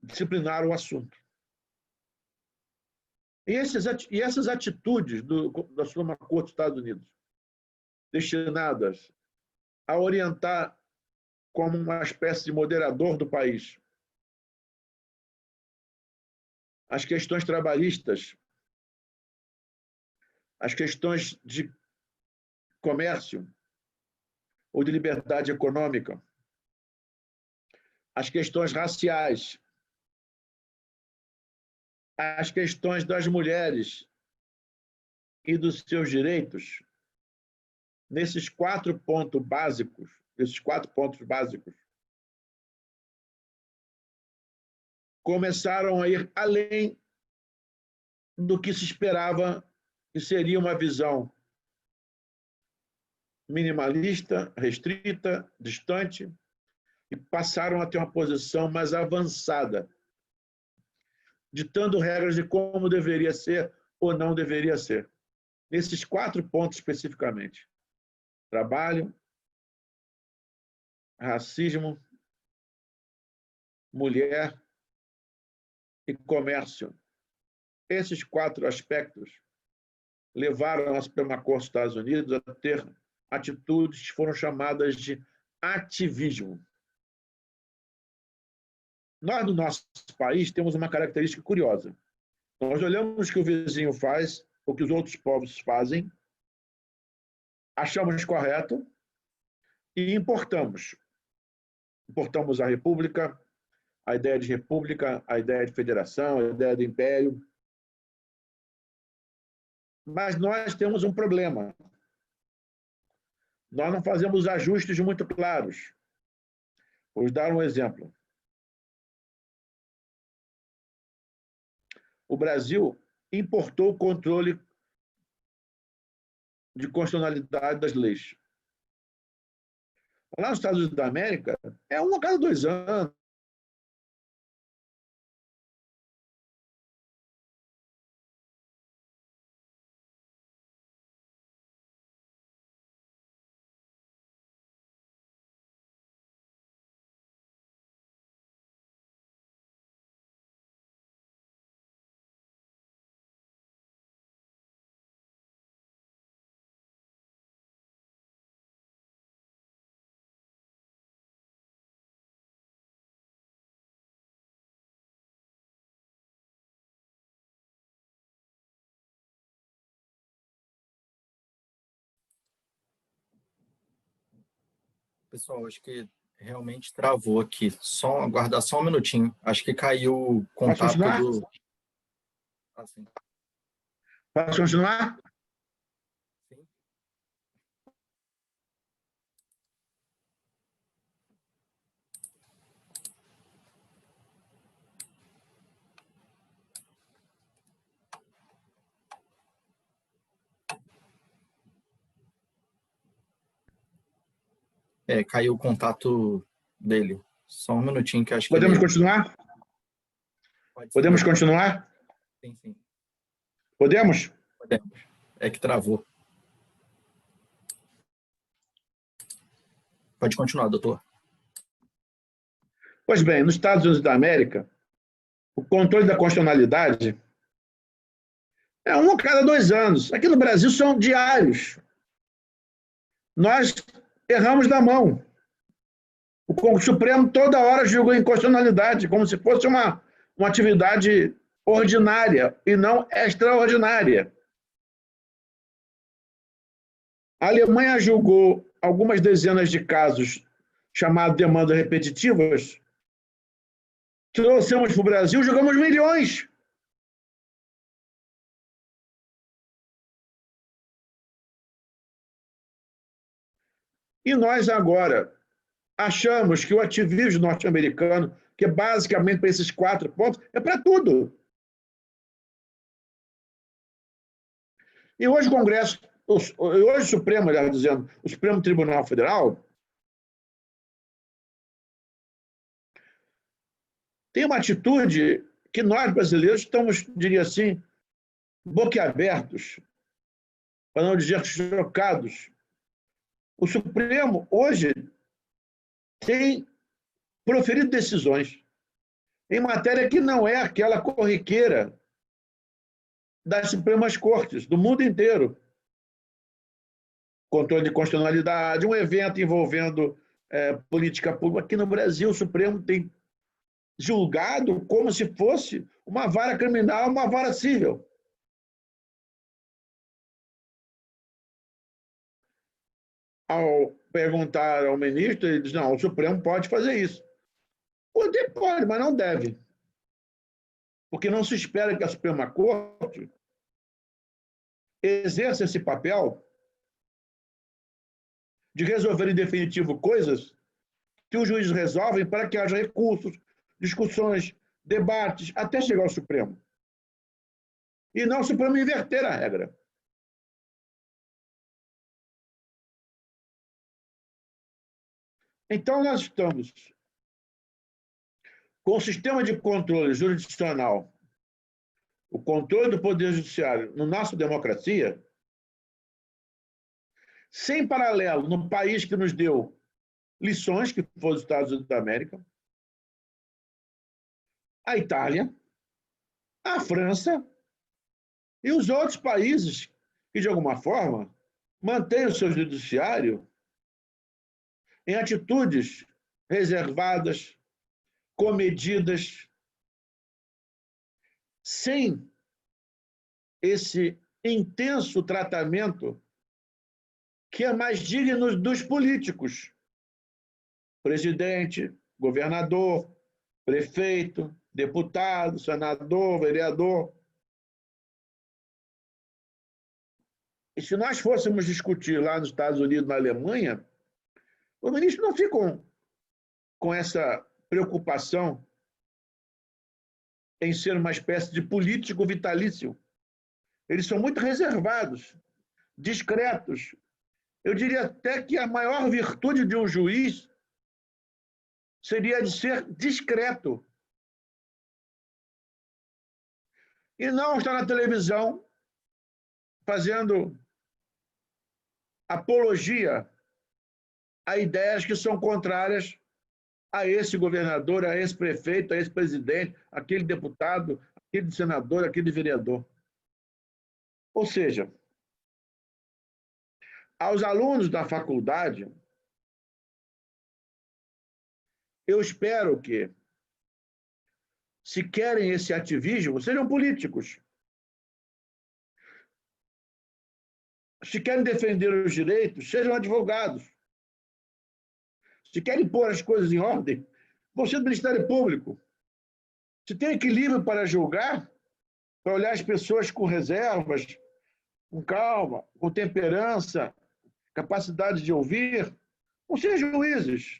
S2: disciplinar o assunto. E essas atitudes da Suprema Corte dos Estados Unidos, destinadas a orientar como uma espécie de moderador do país as questões trabalhistas, as questões de comércio ou de liberdade econômica, as questões raciais, as questões das mulheres e dos seus direitos, nesses quatro pontos básicos, começaram a ir além do que se esperava que seria uma visão minimalista, restrita, distante, e passaram a ter uma posição mais avançada, ditando regras de como deveria ser ou não deveria ser. Nesses quatro pontos especificamente: trabalho, racismo, mulher e comércio. Esses quatro aspectos levaram a Suprema Corte dos Estados Unidos a ter atitudes que foram chamadas de ativismo. Nós, no nosso país, temos uma característica curiosa. Nós olhamos o que o vizinho faz, o que os outros povos fazem, achamos correto e importamos. Importamos a república, a ideia de república, a ideia de federação, a ideia do império. Mas nós temos um problema. Nós não fazemos ajustes muito claros. Vou dar um exemplo. O Brasil importou o controle de constitucionalidade das leis. Lá nos Estados Unidos da América, é um a cada 2 anos.
S1: Pessoal, acho que realmente travou aqui. Só aguardar só um minutinho. Acho que caiu o
S2: Posso
S1: contato
S2: continuar?
S1: do. Assim,
S2: Posso continuar?
S1: sim. Caiu o contato dele. Só um minutinho que acho que
S2: Podemos
S1: ele.
S2: continuar?
S1: Pode ser,
S2: Podemos
S1: doutor.
S2: continuar?
S1: Sim, sim.
S2: Podemos?
S1: Podemos. É que travou. Pode continuar, doutor.
S2: Pois bem, nos Estados Unidos da América, o controle da constitucionalidade é um a cada 2 anos. Aqui no Brasil são diários. Nós erramos da mão. O Supremo toda hora julga inconstitucionalidade, como se fosse uma atividade ordinária e não extraordinária. A Alemanha julgou algumas dezenas de casos chamados demandas repetitivas. Trouxemos para o Brasil, julgamos milhões. E nós agora achamos que o ativismo norte-americano, que é basicamente para esses 4 pontos, é para tudo. E hoje o Congresso, hoje o Supremo, aliás, dizendo, o Supremo Tribunal Federal, tem uma atitude que nós brasileiros estamos, diria assim, boquiabertos, para não dizer chocados. O Supremo hoje tem proferido decisões em matéria que não é aquela corriqueira das Supremas Cortes, do mundo inteiro. Controle de constitucionalidade, um evento envolvendo política pública. Aqui no Brasil, o Supremo tem julgado como se fosse uma vara criminal, uma vara civil. Ao perguntar ao ministro, ele diz, não, o Supremo pode fazer isso. Pode, mas não deve. Porque não se espera que a Suprema Corte exerça esse papel de resolver em definitivo coisas que os juízes resolvem para que haja recursos, discussões, debates, até chegar ao Supremo. E não o Supremo inverter a regra. Então, nós estamos com o sistema de controle jurisdicional, o controle do Poder Judiciário na nossa democracia, sem paralelo no país que nos deu lições, que foi os Estados Unidos da América, a Itália, a França e os outros países que, de alguma forma, mantêm o seu judiciário em atitudes reservadas, comedidas, sem esse intenso tratamento que é mais digno dos políticos. Presidente, governador, prefeito, deputado, senador, vereador. E se nós fôssemos discutir lá nos Estados Unidos, na Alemanha, os ministros não ficam com essa preocupação em ser uma espécie de político vitalício. Eles são muito reservados, discretos. Eu diria até que a maior virtude de um juiz seria de ser discreto. E não estar na televisão fazendo apologia a ideias que são contrárias a esse governador, a esse prefeito, a esse presidente, aquele deputado, aquele senador, aquele vereador. Ou seja, aos alunos da faculdade, eu espero que, se querem esse ativismo, sejam políticos. Se querem defender os direitos, sejam advogados. Se querem pôr as coisas em ordem, vão ser do Ministério Público. Se tem equilíbrio para julgar, para olhar as pessoas com reservas, com calma, com temperança, capacidade de ouvir, vão ser juízes.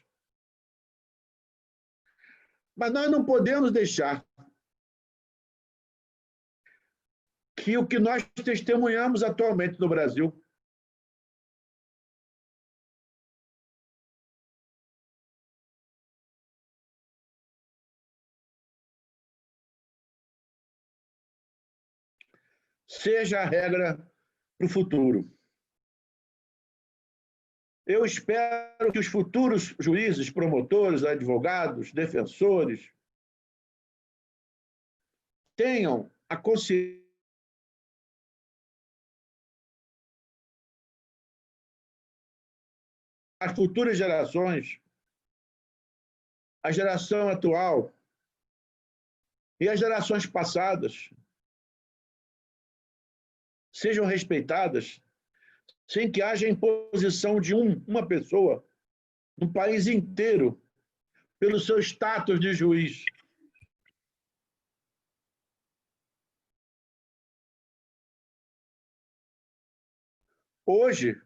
S2: Mas nós não podemos deixar que o que nós testemunhamos atualmente no Brasil seja a regra para o futuro. Eu espero que os futuros juízes, promotores, advogados, defensores tenham a consciência as futuras gerações, a geração atual e as gerações passadas sejam respeitadas sem que haja imposição de uma pessoa no país inteiro pelo seu status de juiz. Hoje,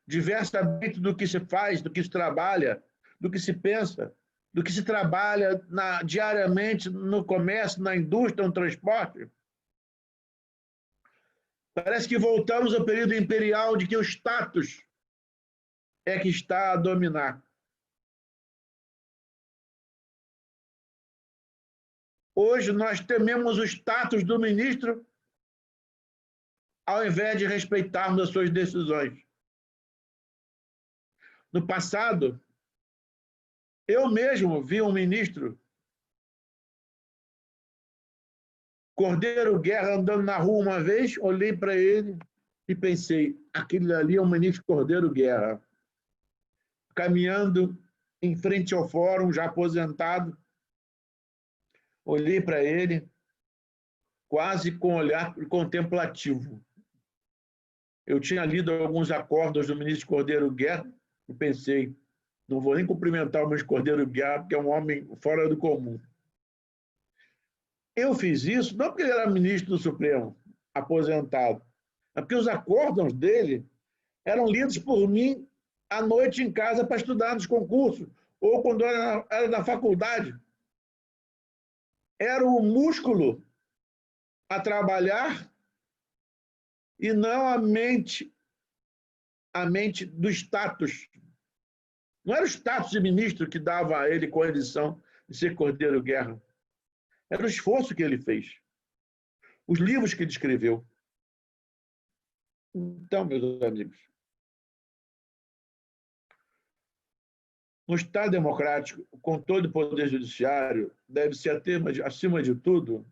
S2: diversamente do que se faz, do que se trabalha, do que se pensa, do que se trabalha diariamente no comércio, na indústria, no transporte, parece que voltamos ao período imperial de que o status é que está a dominar. Hoje nós tememos o status do ministro ao invés de respeitarmos as suas decisões. No passado, eu mesmo vi um ministro, Cordeiro Guerra, andando na rua uma vez, olhei para ele e pensei, aquele ali é o ministro Cordeiro Guerra, caminhando em frente ao fórum, já aposentado. Olhei para ele, quase com olhar contemplativo. Eu tinha lido alguns acordos do ministro Cordeiro Guerra e pensei, não vou nem cumprimentar o ministro Cordeiro Guerra, porque é um homem fora do comum. Eu fiz isso não porque ele era ministro do Supremo, aposentado, mas porque os acórdãos dele eram lidos por mim à noite em casa para estudar nos concursos, ou quando era na faculdade. Era o músculo a trabalhar e não a mente do status. Não era o status de ministro que dava a ele condição de ser Cordeiro Guerra. Era o esforço que ele fez. Os livros que ele escreveu. Então, meus amigos, no Estado democrático, o controle do Poder Judiciário deve ser, acima de tudo,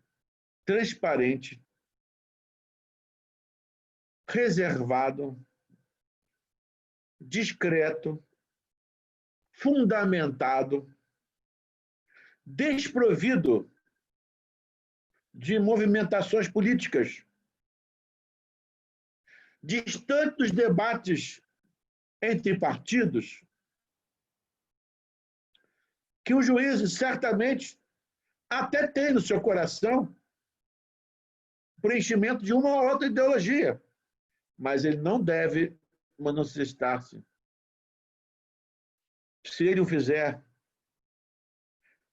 S2: transparente, reservado, discreto, fundamentado, desprovido de movimentações políticas, distante dos debates entre partidos, que o juiz certamente até tem no seu coração preenchimento de uma ou outra ideologia, mas ele não deve manifestar-se. Se ele o fizer,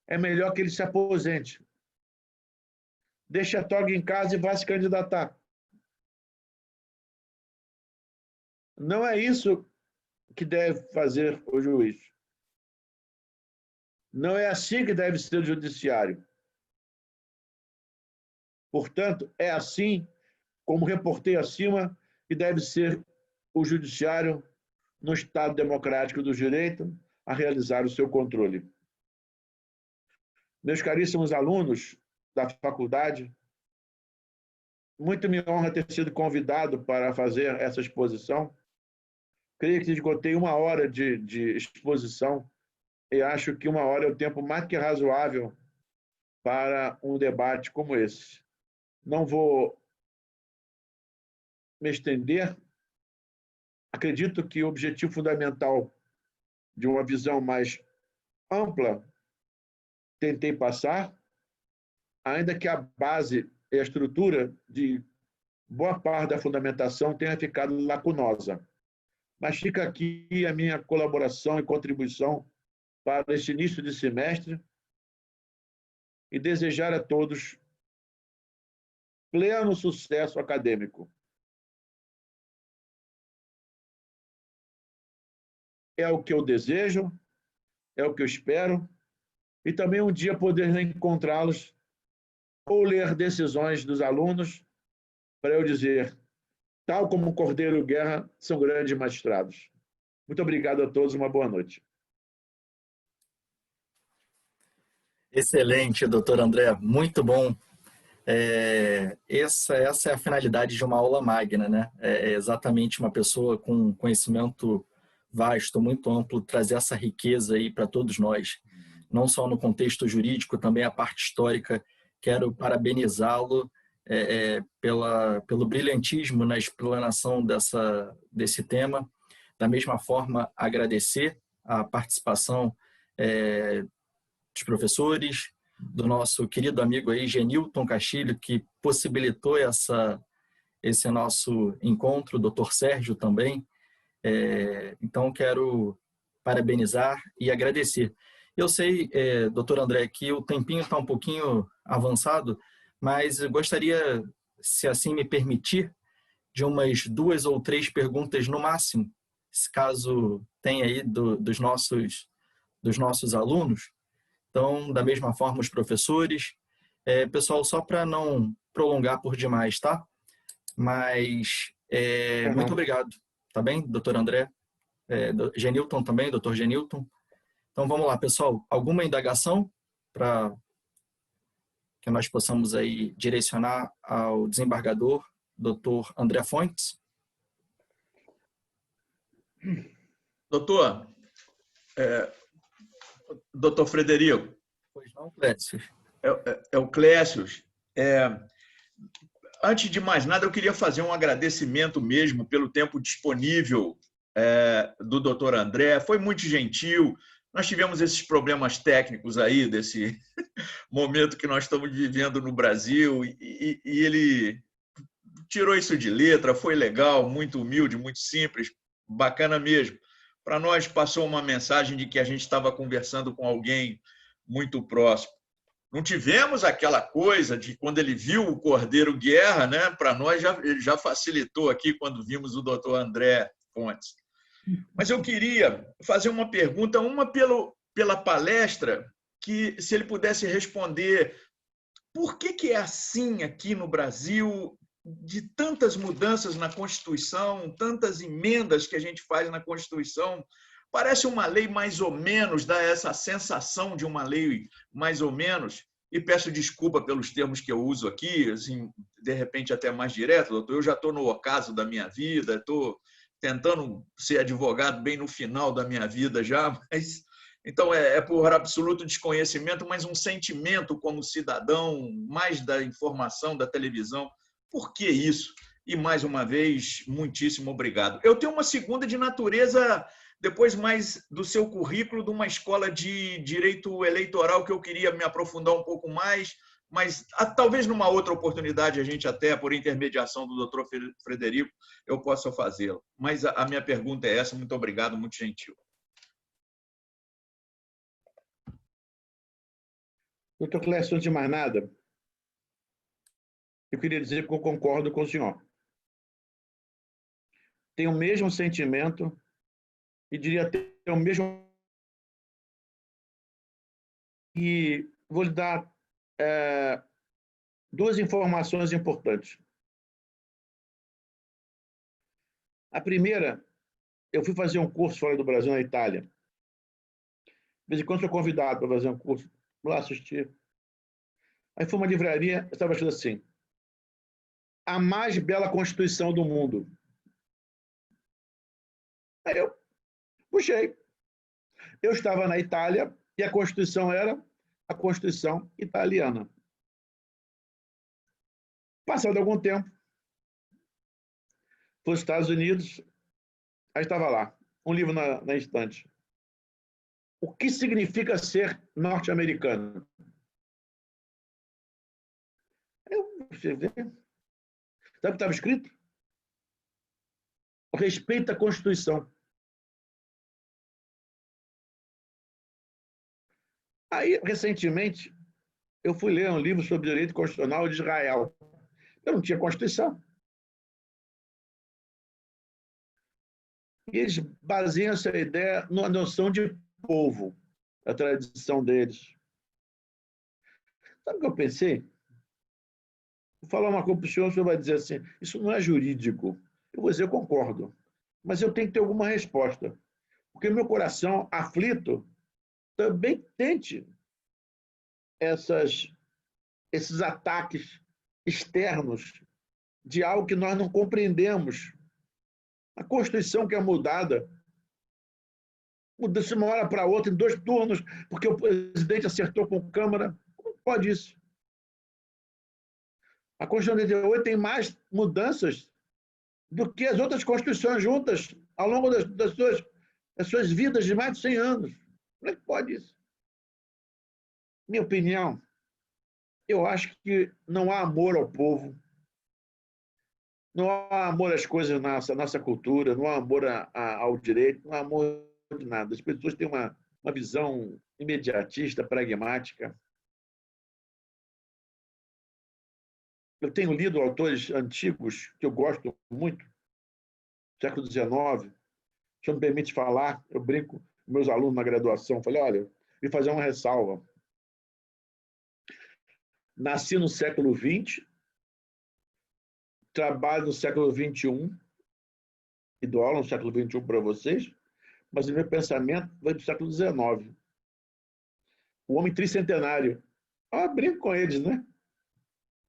S2: é melhor que ele se aposente. Deixe a toga em casa e vá se candidatar. Não é isso que deve fazer o juiz. Não é assim que deve ser o judiciário. Portanto, é assim, como reportei acima, que deve ser o judiciário no Estado democrático do direito a realizar o seu controle. Meus caríssimos alunos da faculdade, muito me honra ter sido convidado para fazer essa exposição. Creio que esgotei 1 hora de exposição e acho que 1 hora é o tempo mais que razoável para um debate como esse. Não vou me estender. Acredito que o objetivo fundamental de uma visão mais ampla tentei passar, ainda que a base e a estrutura de boa parte da fundamentação tenha ficado lacunosa. Mas fica aqui a minha colaboração e contribuição para este início de semestre e desejar a todos pleno sucesso acadêmico. É o que eu desejo, é o que eu espero, e também um dia poder encontrá-los ou ler decisões dos alunos para eu dizer, tal como Cordeiro Guerra, são grandes magistrados. Muito obrigado a todos, uma boa noite.
S1: Excelente, doutor André, muito bom. Essa é a finalidade de uma aula magna, né? É exatamente uma pessoa com conhecimento vasto, muito amplo, trazer essa riqueza aí para todos nós, não só no contexto jurídico, também a parte histórica. Quero parabenizá-lo pelo brilhantismo na explanação desse tema. Da mesma forma, agradecer a participação dos professores, do nosso querido amigo aí, Genilton Castilho, que possibilitou esse nosso encontro, o doutor Sérgio também. Então, quero parabenizar e agradecer. Eu sei, doutor André, que o tempinho está um pouquinho avançado, mas eu gostaria, se assim me permitir, de umas 2 ou 3 perguntas no máximo, caso tenha aí dos nossos alunos. Então, da mesma forma, os professores. Pessoal, só para não prolongar por demais, tá? Mas, muito obrigado. Tá bem, doutor André? Genilton também, doutor Genilton. Então, vamos lá, pessoal. Alguma indagação para que nós possamos aí direcionar ao desembargador, doutor André Fontes?
S3: Doutor Frederico.
S1: Pois não, Clécio.
S3: É o Clécio. Antes de mais nada, eu queria fazer um agradecimento mesmo pelo tempo disponível do doutor André. Foi muito gentil. Nós tivemos esses problemas técnicos aí, desse momento que nós estamos vivendo no Brasil, e ele tirou isso de letra, foi legal, muito humilde, muito simples, bacana mesmo. Para nós passou uma mensagem de que a gente estava conversando com alguém muito próximo. Não tivemos aquela coisa de quando ele viu o Cordeiro Guerra, né? Para nós já facilitou aqui quando vimos o doutor André Fontes. Mas eu queria fazer uma pergunta, uma pela palestra, que se ele pudesse responder por que é assim aqui no Brasil, de tantas mudanças na Constituição, tantas emendas que a gente faz na Constituição. Parece uma lei mais ou menos, dá essa sensação de uma lei mais ou menos, e peço desculpa pelos termos que eu uso aqui, assim, de repente até mais direto, doutor, eu já estou no ocaso da minha vida, estou tentando ser advogado bem no final da minha vida já, mas Então, é por absoluto desconhecimento, mas um sentimento como cidadão, mais da informação da televisão. Por que isso? E, mais uma vez, muitíssimo obrigado. Eu tenho uma segunda de natureza, depois mais do seu currículo, de uma escola de direito eleitoral que eu queria me aprofundar um pouco mais, mas talvez numa outra oportunidade a gente até, por intermediação do doutor Frederico, eu possa fazê-lo. Mas a minha pergunta é essa. Muito obrigado, muito gentil.
S2: Doutor Clécio, antes de mais nada, eu queria dizer que eu concordo com o senhor. Tenho o mesmo sentimento e diria até o mesmo. E vou lhe dar duas informações importantes. A primeira, eu fui fazer um curso fora do Brasil, na Itália. De vez em quando sou convidado para fazer um curso, vou lá assistir. Aí foi uma livraria, estava escrito assim: a mais bela Constituição do mundo. Aí eu puxei. Eu estava na Itália e a Constituição era a Constituição italiana. Passado algum tempo, fui aos Estados Unidos, aí estava lá, um livro na estante. O que significa ser norte-americano? Eu ver. Sabe o que estava escrito? Respeita a Constituição. Aí, recentemente, eu fui ler um livro sobre direito constitucional de Israel. Eu não tinha Constituição. E eles baseiam essa ideia numa noção de povo, a tradição deles. Sabe o que eu pensei? Vou falar uma coisa para o senhor vai dizer assim, isso não é jurídico. Eu vou dizer, eu concordo. Mas eu tenho que ter alguma resposta. Porque meu coração, aflito, também tente esses ataques externos de algo que nós não compreendemos. A Constituição que é mudada, muda-se uma hora para outra, em 2 turnos, porque o presidente acertou com a Câmara. Como pode isso? A Constituição de 88 tem mais mudanças do que as outras constituições juntas ao longo das suas vidas de mais de 100 anos. Como é que pode isso? Minha opinião, eu acho que não há amor ao povo, não há amor às coisas na nossa cultura, não há amor ao direito, não há amor de nada. As pessoas têm uma visão imediatista, pragmática. Eu tenho lido autores antigos que eu gosto muito, século XIX. Se eu me permite falar, eu brinco com meus alunos na graduação, falei, olha, vim fazer uma ressalva. Nasci no século XX, trabalho no século XXI, e dou aula no século XXI para vocês, mas o meu pensamento vai do século XIX. O homem tricentenário. Eu brinco com eles, né?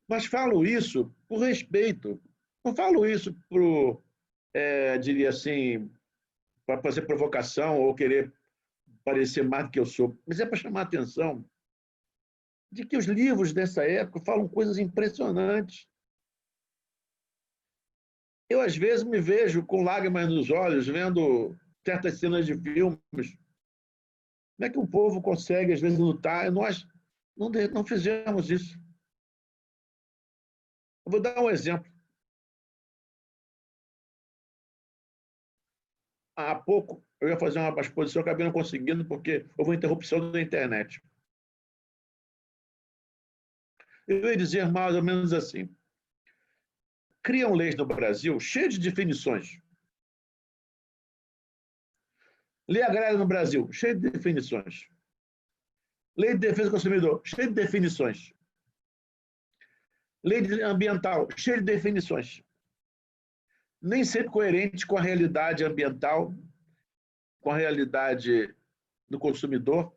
S2: Mas falo isso por respeito. Não falo isso por, diria assim, para fazer provocação ou querer parecer mais do que eu sou, mas é para chamar a atenção de que os livros dessa época falam coisas impressionantes. Eu, às vezes, me vejo com lágrimas nos olhos, vendo certas cenas de filmes. Como é que um povo consegue, às vezes, lutar? Nós não fizemos isso. Eu vou dar um exemplo. Há pouco, eu ia fazer uma exposição, acabei não conseguindo, porque houve uma interrupção da internet. Eu ia dizer mais ou menos assim. Criam leis no Brasil cheias de definições. Lei agrária no Brasil, cheia de definições. Lei de defesa do consumidor, cheia de definições. Lei ambiental, cheia de definições. Nem sempre coerente com a realidade ambiental, com a realidade do consumidor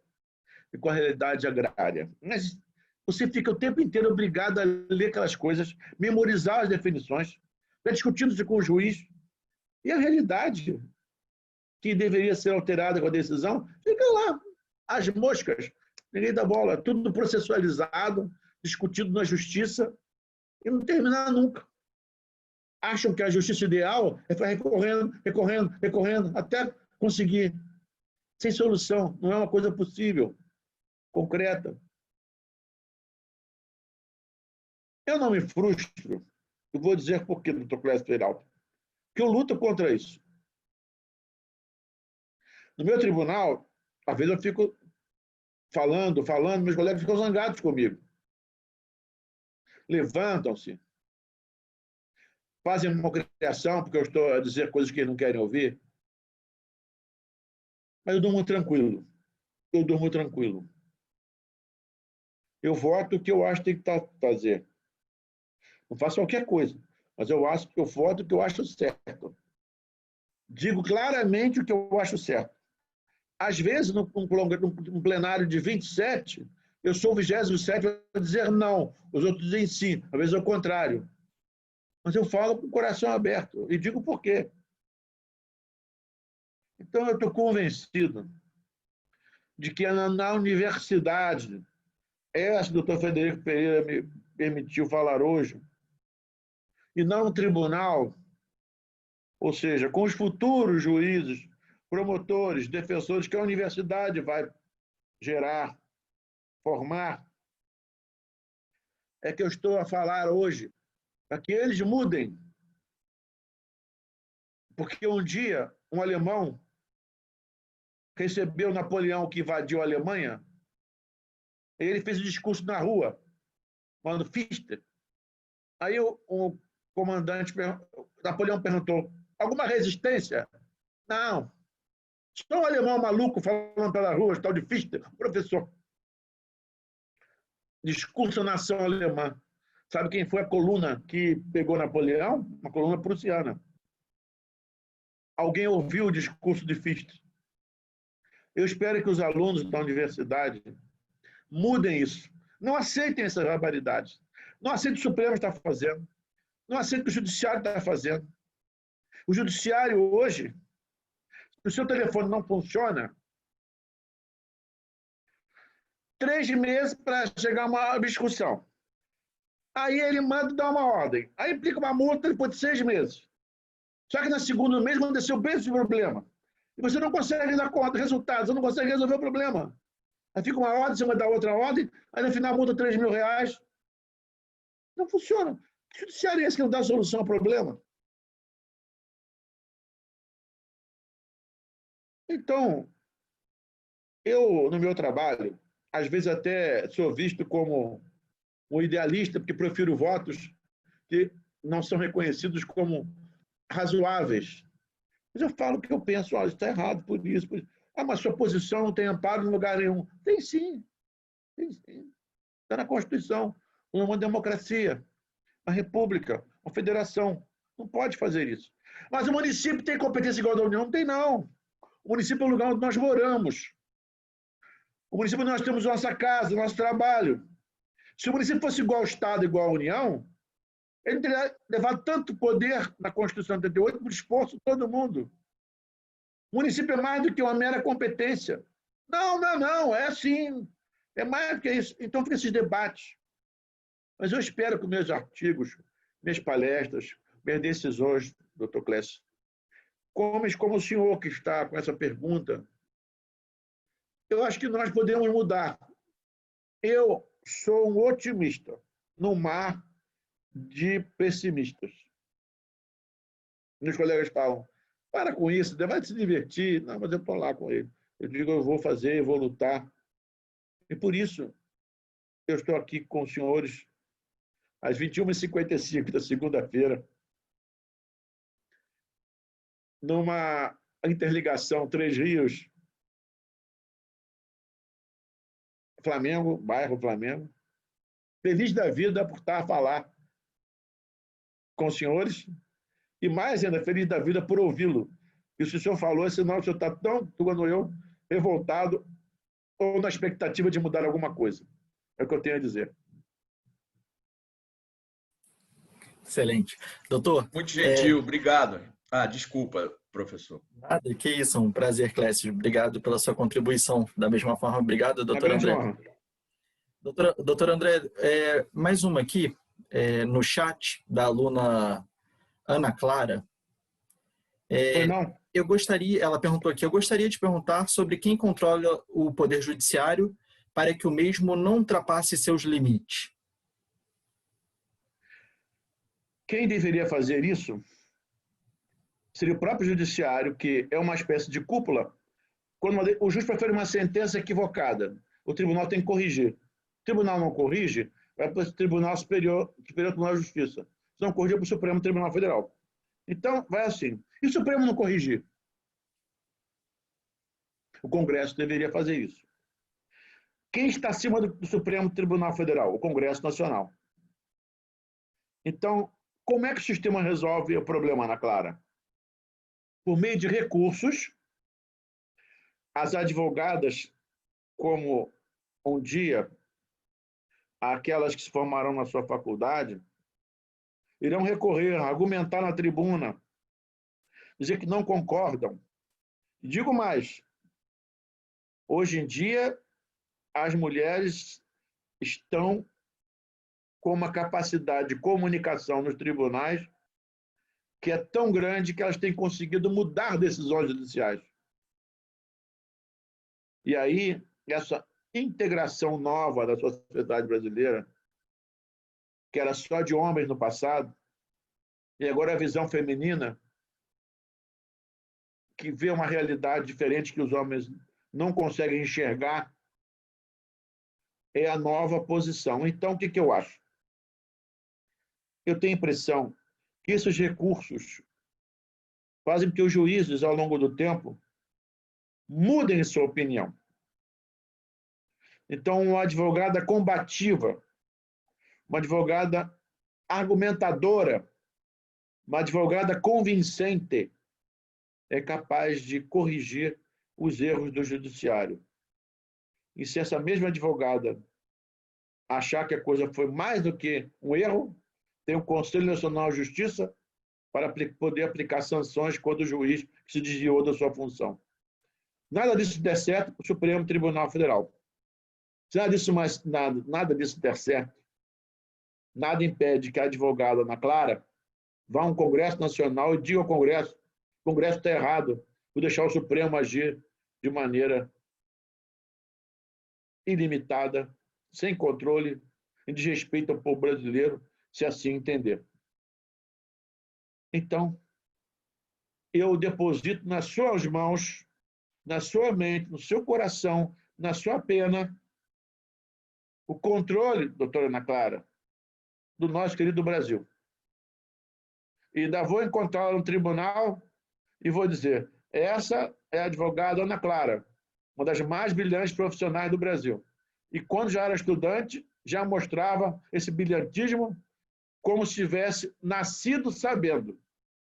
S2: e com a realidade agrária. Mas você fica o tempo inteiro obrigado a ler aquelas coisas, memorizar as definições, discutindo-se com o juiz. E a realidade, que deveria ser alterada com a decisão, fica lá. As moscas, ninguém dá bola, tudo processualizado, discutido na justiça e não terminar nunca. Acham que a justiça ideal é ficar recorrendo, recorrendo, recorrendo, até conseguir. Sem solução, não é uma coisa possível, concreta. Eu não me frustro, eu vou dizer por quê, doutor Clécio Peralta, que eu luto contra isso. No meu tribunal, às vezes eu fico falando, meus colegas ficam zangados comigo. Levantam-se, fazem uma criação, porque eu estou a dizer coisas que eles não querem ouvir. Mas eu durmo tranquilo. Eu durmo tranquilo. Eu voto o que eu acho que tem que fazer. Não faço qualquer coisa, mas eu voto o que eu acho certo. Digo claramente o que eu acho certo. Às vezes, num plenário de 27, eu sou o 27º a dizer não, os outros dizem sim, às vezes é o contrário. Mas eu falo com o coração aberto e digo por quê. Então, eu estou convencido de que na universidade, essa que o doutor Frederico Pereira me permitiu falar hoje, e não no tribunal, ou seja, com os futuros juízes, promotores, defensores que a universidade vai gerar, formar, é que eu estou a falar hoje, para que eles mudem. Porque um dia, um alemão recebeu Napoleão, que invadiu a Alemanha, e ele fez um discurso na rua, falando Fichte. Aí o comandante, Napoleão perguntou, alguma resistência? Não. Só um alemão maluco falando pela rua, tal de Fichte, professor. Discurso Nação Alemã. Sabe quem foi a coluna que pegou Napoleão? Uma coluna prussiana. Alguém ouviu o discurso de Fichte? Eu espero que os alunos da universidade mudem isso. Não aceitem essas barbaridades. Não aceitem o que o Supremo está fazendo. Não aceitem o que o Judiciário está fazendo. O Judiciário hoje, se o seu telefone não funciona, 3 meses para chegar a uma discussão. Aí ele manda dar uma ordem. Aí implica uma multa depois de 6 meses. Só que na segunda mês aconteceu o mesmo problema. E você não consegue dar conta dos resultados, você não consegue resolver o problema. Aí fica uma ordem, você vai dar outra ordem, aí no final multa R$3.000. Não funciona. Que judiciário é esse que não dá solução ao problema? Então, eu, no meu trabalho, às vezes até sou visto como um idealista, porque prefiro votos que não são reconhecidos como razoáveis. Mas eu falo o que eu penso, olha, está errado por isso, por isso. Ah, mas sua posição não tem amparo em lugar nenhum. Tem sim, tem sim. Está na Constituição, uma democracia, uma república, uma federação. Não pode fazer isso. Mas o município tem competência igual da União? Não tem, não. O município é o lugar onde nós moramos. O município nós temos nossa casa, nosso trabalho. Se o município fosse igual ao Estado, igual à União, ele teria levado tanto poder na Constituição de 88 por esforço de todo mundo. O município é mais do que uma mera competência. Não, é assim. É mais do que isso. Então, fica esses debates. Mas eu espero que meus artigos, minhas palestras, minhas decisões, doutor Clécio, como o senhor que está com essa pergunta, eu acho que nós podemos mudar. Eu sou um otimista no mar de pessimistas. Meus colegas falam, para com isso, vai se divertir. Não, mas eu estou lá com ele. Eu digo, eu vou fazer, eu vou lutar. E por isso, eu estou aqui com os senhores às 21h55 da segunda-feira, numa interligação Três Rios, Flamengo, bairro Flamengo. Feliz da vida por estar a falar com os senhores e mais ainda, feliz da vida por ouvi-lo. E se o senhor falou, senão o senhor está tão, quando eu, revoltado ou na expectativa de mudar alguma coisa. É o que eu tenho a dizer.
S1: Excelente. Doutor.
S3: Muito gentil, obrigado. Desculpa. professor.
S1: Nada, que isso, um prazer, Clécio. Obrigado pela sua contribuição. Da mesma forma, obrigado,
S2: Uma
S1: doutor
S2: grande
S1: André.
S2: honra.
S1: Doutor André, mais uma aqui, no chat da aluna Ana Clara.
S2: Foi não?
S1: Ela perguntou aqui, eu gostaria de perguntar sobre quem controla o Poder Judiciário para que o mesmo não ultrapasse seus limites.
S2: Quem deveria fazer isso seria o próprio judiciário, que é uma espécie de cúpula. Quando o juiz profere uma sentença equivocada, o tribunal tem que corrigir. O tribunal não corrige, vai para o Tribunal Superior Tribunal de Justiça. Se não corrigir, para o Supremo Tribunal Federal. Então, vai assim. E o Supremo não corrigir? O Congresso deveria fazer isso. Quem está acima do Supremo Tribunal Federal? O Congresso Nacional. Então, como é que o sistema resolve o problema, Ana Clara? Por meio de recursos, as advogadas, como um dia aquelas que se formarão na sua faculdade, irão recorrer, argumentar na tribuna, dizer que não concordam. Digo mais, hoje em dia, as mulheres estão com uma capacidade de comunicação nos tribunais que é tão grande que elas têm conseguido mudar decisões judiciais. E aí, essa integração nova da sociedade brasileira, que era só de homens no passado, e agora a visão feminina, que vê uma realidade diferente que os homens não conseguem enxergar, é a nova posição. Então, o que eu acho? Eu tenho a impressão que esses recursos fazem com que os juízes, ao longo do tempo, mudem sua opinião. Então, uma advogada combativa, uma advogada argumentadora, uma advogada convincente é capaz de corrigir os erros do judiciário. E se essa mesma advogada achar que a coisa foi mais do que um erro, tem o Conselho Nacional de Justiça para poder aplicar sanções contra o juiz que se desviou da sua função. Nada disso der certo para o Supremo Tribunal Federal. Se nada disso der certo, nada impede que a advogada Ana Clara vá a um Congresso Nacional e diga ao Congresso: o Congresso está errado, vou deixar o Supremo agir de maneira ilimitada, sem controle, em desrespeito ao povo brasileiro, se assim entender. Então, eu deposito nas suas mãos, na sua mente, no seu coração, na sua pena, o controle, doutora Ana Clara, do nosso querido Brasil. E ainda vou encontrá-la no tribunal e vou dizer: essa é a advogada Ana Clara, uma das mais brilhantes profissionais do Brasil. E quando já era estudante, já mostrava esse brilhantismo como se tivesse nascido sabendo.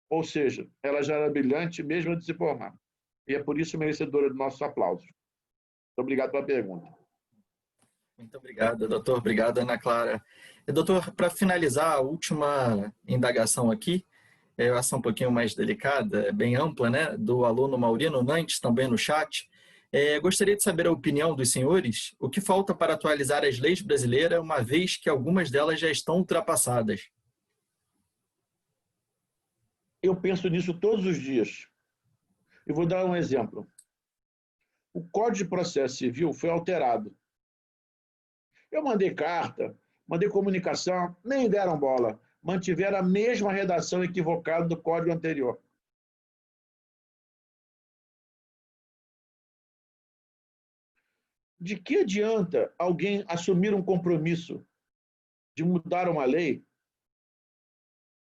S2: Ou seja, ela já era brilhante mesmo antes de se formar. E é por isso merecedora do nosso aplauso. Muito obrigado pela pergunta.
S1: Muito obrigado, doutor. Obrigado, Ana Clara. Doutor, para finalizar, a última indagação aqui, essa um pouquinho mais delicada, bem ampla, né, do aluno Maurino Nantes, também no chat. Gostaria de saber a opinião dos senhores, o que falta para atualizar as leis brasileiras, uma vez que algumas delas já estão ultrapassadas?
S2: Eu penso nisso todos os dias. Eu vou dar um exemplo. O Código de Processo Civil foi alterado. Eu mandei carta, mandei comunicação, nem deram bola. Mantiveram a mesma redação equivocada do código anterior. De que adianta alguém assumir um compromisso de mudar uma lei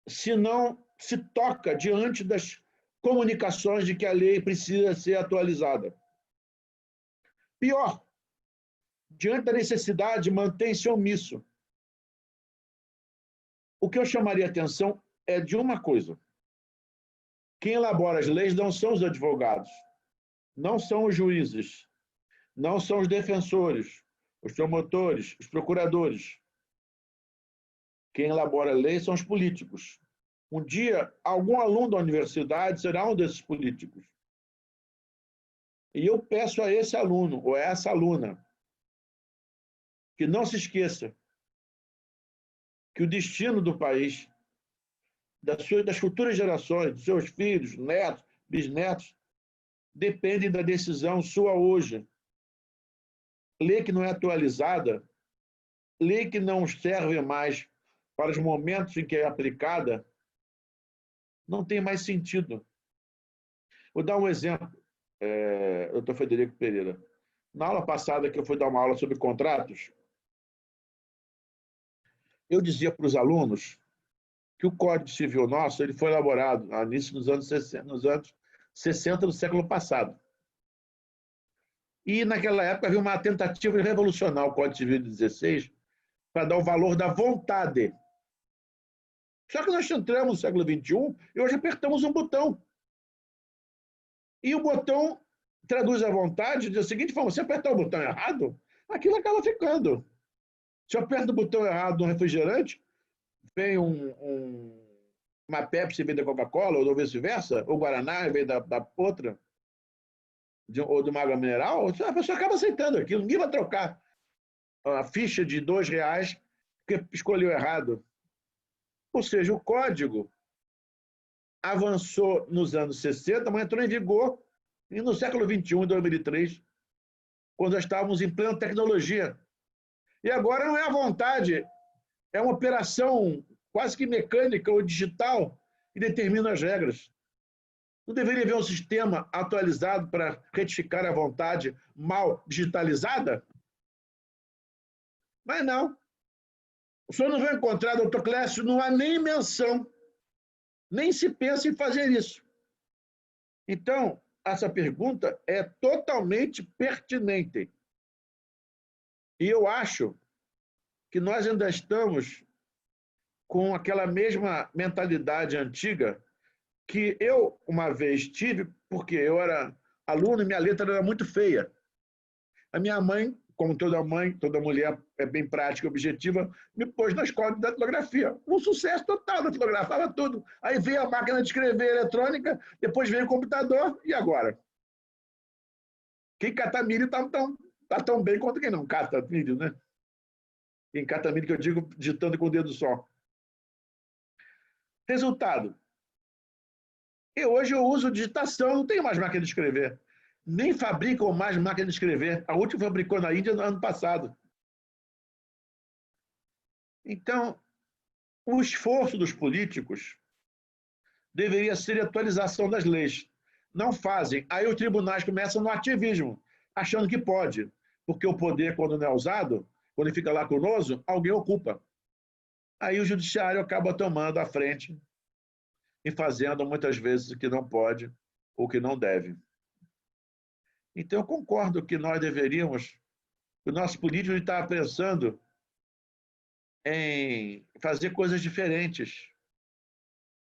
S2: se não se toca diante das comunicações de que a lei precisa ser atualizada? Pior, diante da necessidade, mantém-se omisso. O que eu chamaria a atenção é de uma coisa. Quem elabora as leis não são os advogados, não são os juízes, não são os defensores, os promotores, os procuradores. Quem elabora a lei são os políticos, Um dia, algum aluno da universidade será um desses políticos. E eu peço a esse aluno ou a essa aluna que não se esqueça que o destino do país, das futuras gerações, dos seus filhos, netos, bisnetos, depende da decisão sua hoje. Lei que não é atualizada, lei que não serve mais para os momentos em que é aplicada, não tem mais sentido. Vou dar um exemplo, doutor Frederico Pereira. Na aula passada, que eu fui dar uma aula sobre contratos, eu dizia para os alunos que o Código Civil nosso ele foi elaborado nos anos 60 do século passado. E, naquela época, havia uma tentativa de revolucionar o Código Civil de 16 para dar o valor da vontade. Só que nós entramos no século XXI e hoje apertamos um botão. E o botão traduz a vontade da seguinte forma: se apertar o botão errado, aquilo acaba ficando. Se eu aperto o botão errado no refrigerante, vem uma Pepsi em vez da Coca-Cola, ou vice-versa, ou Guaraná em vez da outra, ou do água mineral, a pessoa acaba aceitando aquilo. Ninguém vai trocar a ficha de R$2 porque escolheu errado. Ou seja, o código avançou nos anos 60, mas entrou em vigor e no século XXI, em 2003, quando já estávamos em plena tecnologia. E agora não é a vontade, é uma operação quase que mecânica ou digital que determina as regras. Não deveria haver um sistema atualizado para retificar a vontade mal digitalizada? Mas não. O senhor não vai encontrar, doutor Clécio, não há nem menção, nem se pensa em fazer isso. Então, essa pergunta é totalmente pertinente. E eu acho que nós ainda estamos com aquela mesma mentalidade antiga que eu, uma vez, tive, porque eu era aluno e minha letra era muito feia. A minha mãe, como toda mãe, toda mulher é bem prática e objetiva, me pôs na escola de datilografia. Um sucesso total, datilografava tudo. Aí veio a máquina de escrever eletrônica, depois veio o computador, e agora? Quem cata milho tá tão bem quanto quem não cata milho, né? Quem cata milho, que eu digo, digitando com o dedo só. Resultado. E hoje eu uso digitação, não tenho mais máquina de escrever. Nem fabricam mais máquina de escrever. A última fabricou na Índia no ano passado. Então, o esforço dos políticos deveria ser a atualização das leis. Não fazem. Aí os tribunais começam no ativismo, achando que pode. Porque o poder, quando não é usado, quando ele fica lacunoso, alguém ocupa. Aí o judiciário acaba tomando a frente e fazendo muitas vezes o que não pode ou que não deve. Então, eu concordo que nós deveríamos, o nosso político está pensando em fazer coisas diferentes.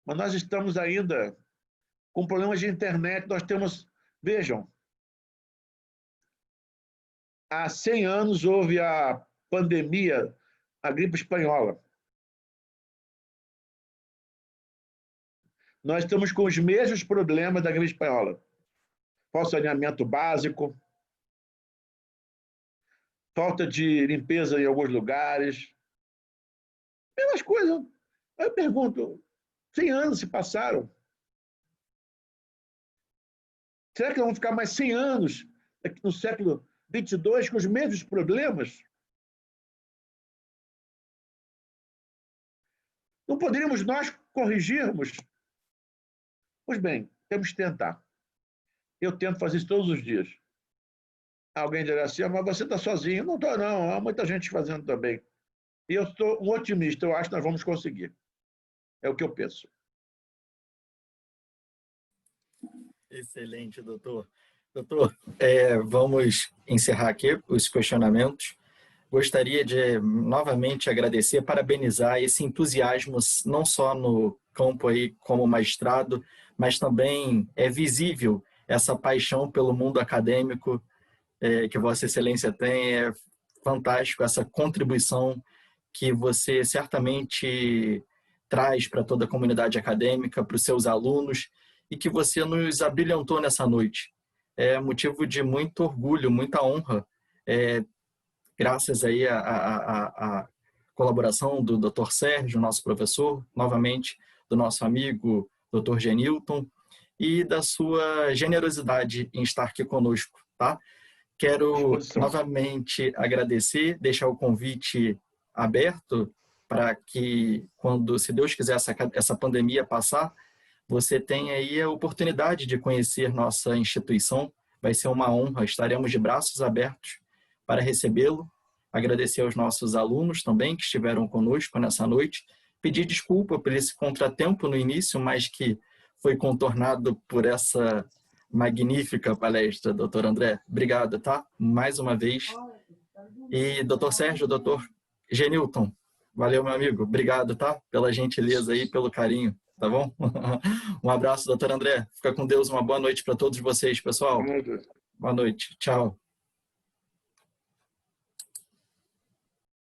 S2: Mas nós estamos ainda com problemas de internet. Nós temos, vejam, há 100 anos houve a pandemia, a gripe espanhola. Nós estamos com os mesmos problemas da gripe espanhola. Falta de saneamento básico, falta de limpeza em alguns lugares. Mesmas coisas. Eu pergunto, 100 anos se passaram. Será que vão ficar mais 100 anos no século XXII com os mesmos problemas? Não poderíamos nós corrigirmos? Pois bem, temos que tentar. Eu tento fazer isso todos os dias. Alguém dirá assim, mas você está sozinho. Não estou, não. Há muita gente fazendo também. E eu sou um otimista. Eu acho que nós vamos conseguir. É o que eu penso.
S1: Excelente, doutor. Doutor, vamos encerrar aqui os questionamentos. Gostaria de novamente agradecer, parabenizar esse entusiasmo, não só no campo aí como magistrado, mas também é visível essa paixão pelo mundo acadêmico que Vossa Excelência tem. É fantástico essa contribuição que você certamente traz para toda a comunidade acadêmica, para os seus alunos, e que você nos abrilhantou nessa noite. É motivo de muito orgulho, muita honra, graças aí à colaboração do Dr. Sérgio, nosso professor, novamente do nosso amigo Dr. Genilton, e da sua generosidade em estar aqui conosco, tá? Quero novamente agradecer, deixar o convite aberto para que, quando, se Deus quiser, essa pandemia passar, você tenha aí a oportunidade de conhecer nossa instituição. Vai ser uma honra, estaremos de braços abertos para recebê-lo. Agradecer aos nossos alunos também que estiveram conosco nessa noite. Pedir desculpa por esse contratempo no início, mas que foi contornado por essa magnífica palestra, doutor André. Obrigado, tá? Mais uma vez. E doutor Sérgio, doutor Genilton, valeu, meu amigo. Obrigado, tá? Pela gentileza aí, pelo carinho, tá bom? Um abraço, doutor André. Fica com Deus. Uma boa noite para todos vocês, pessoal. Boa noite. Tchau.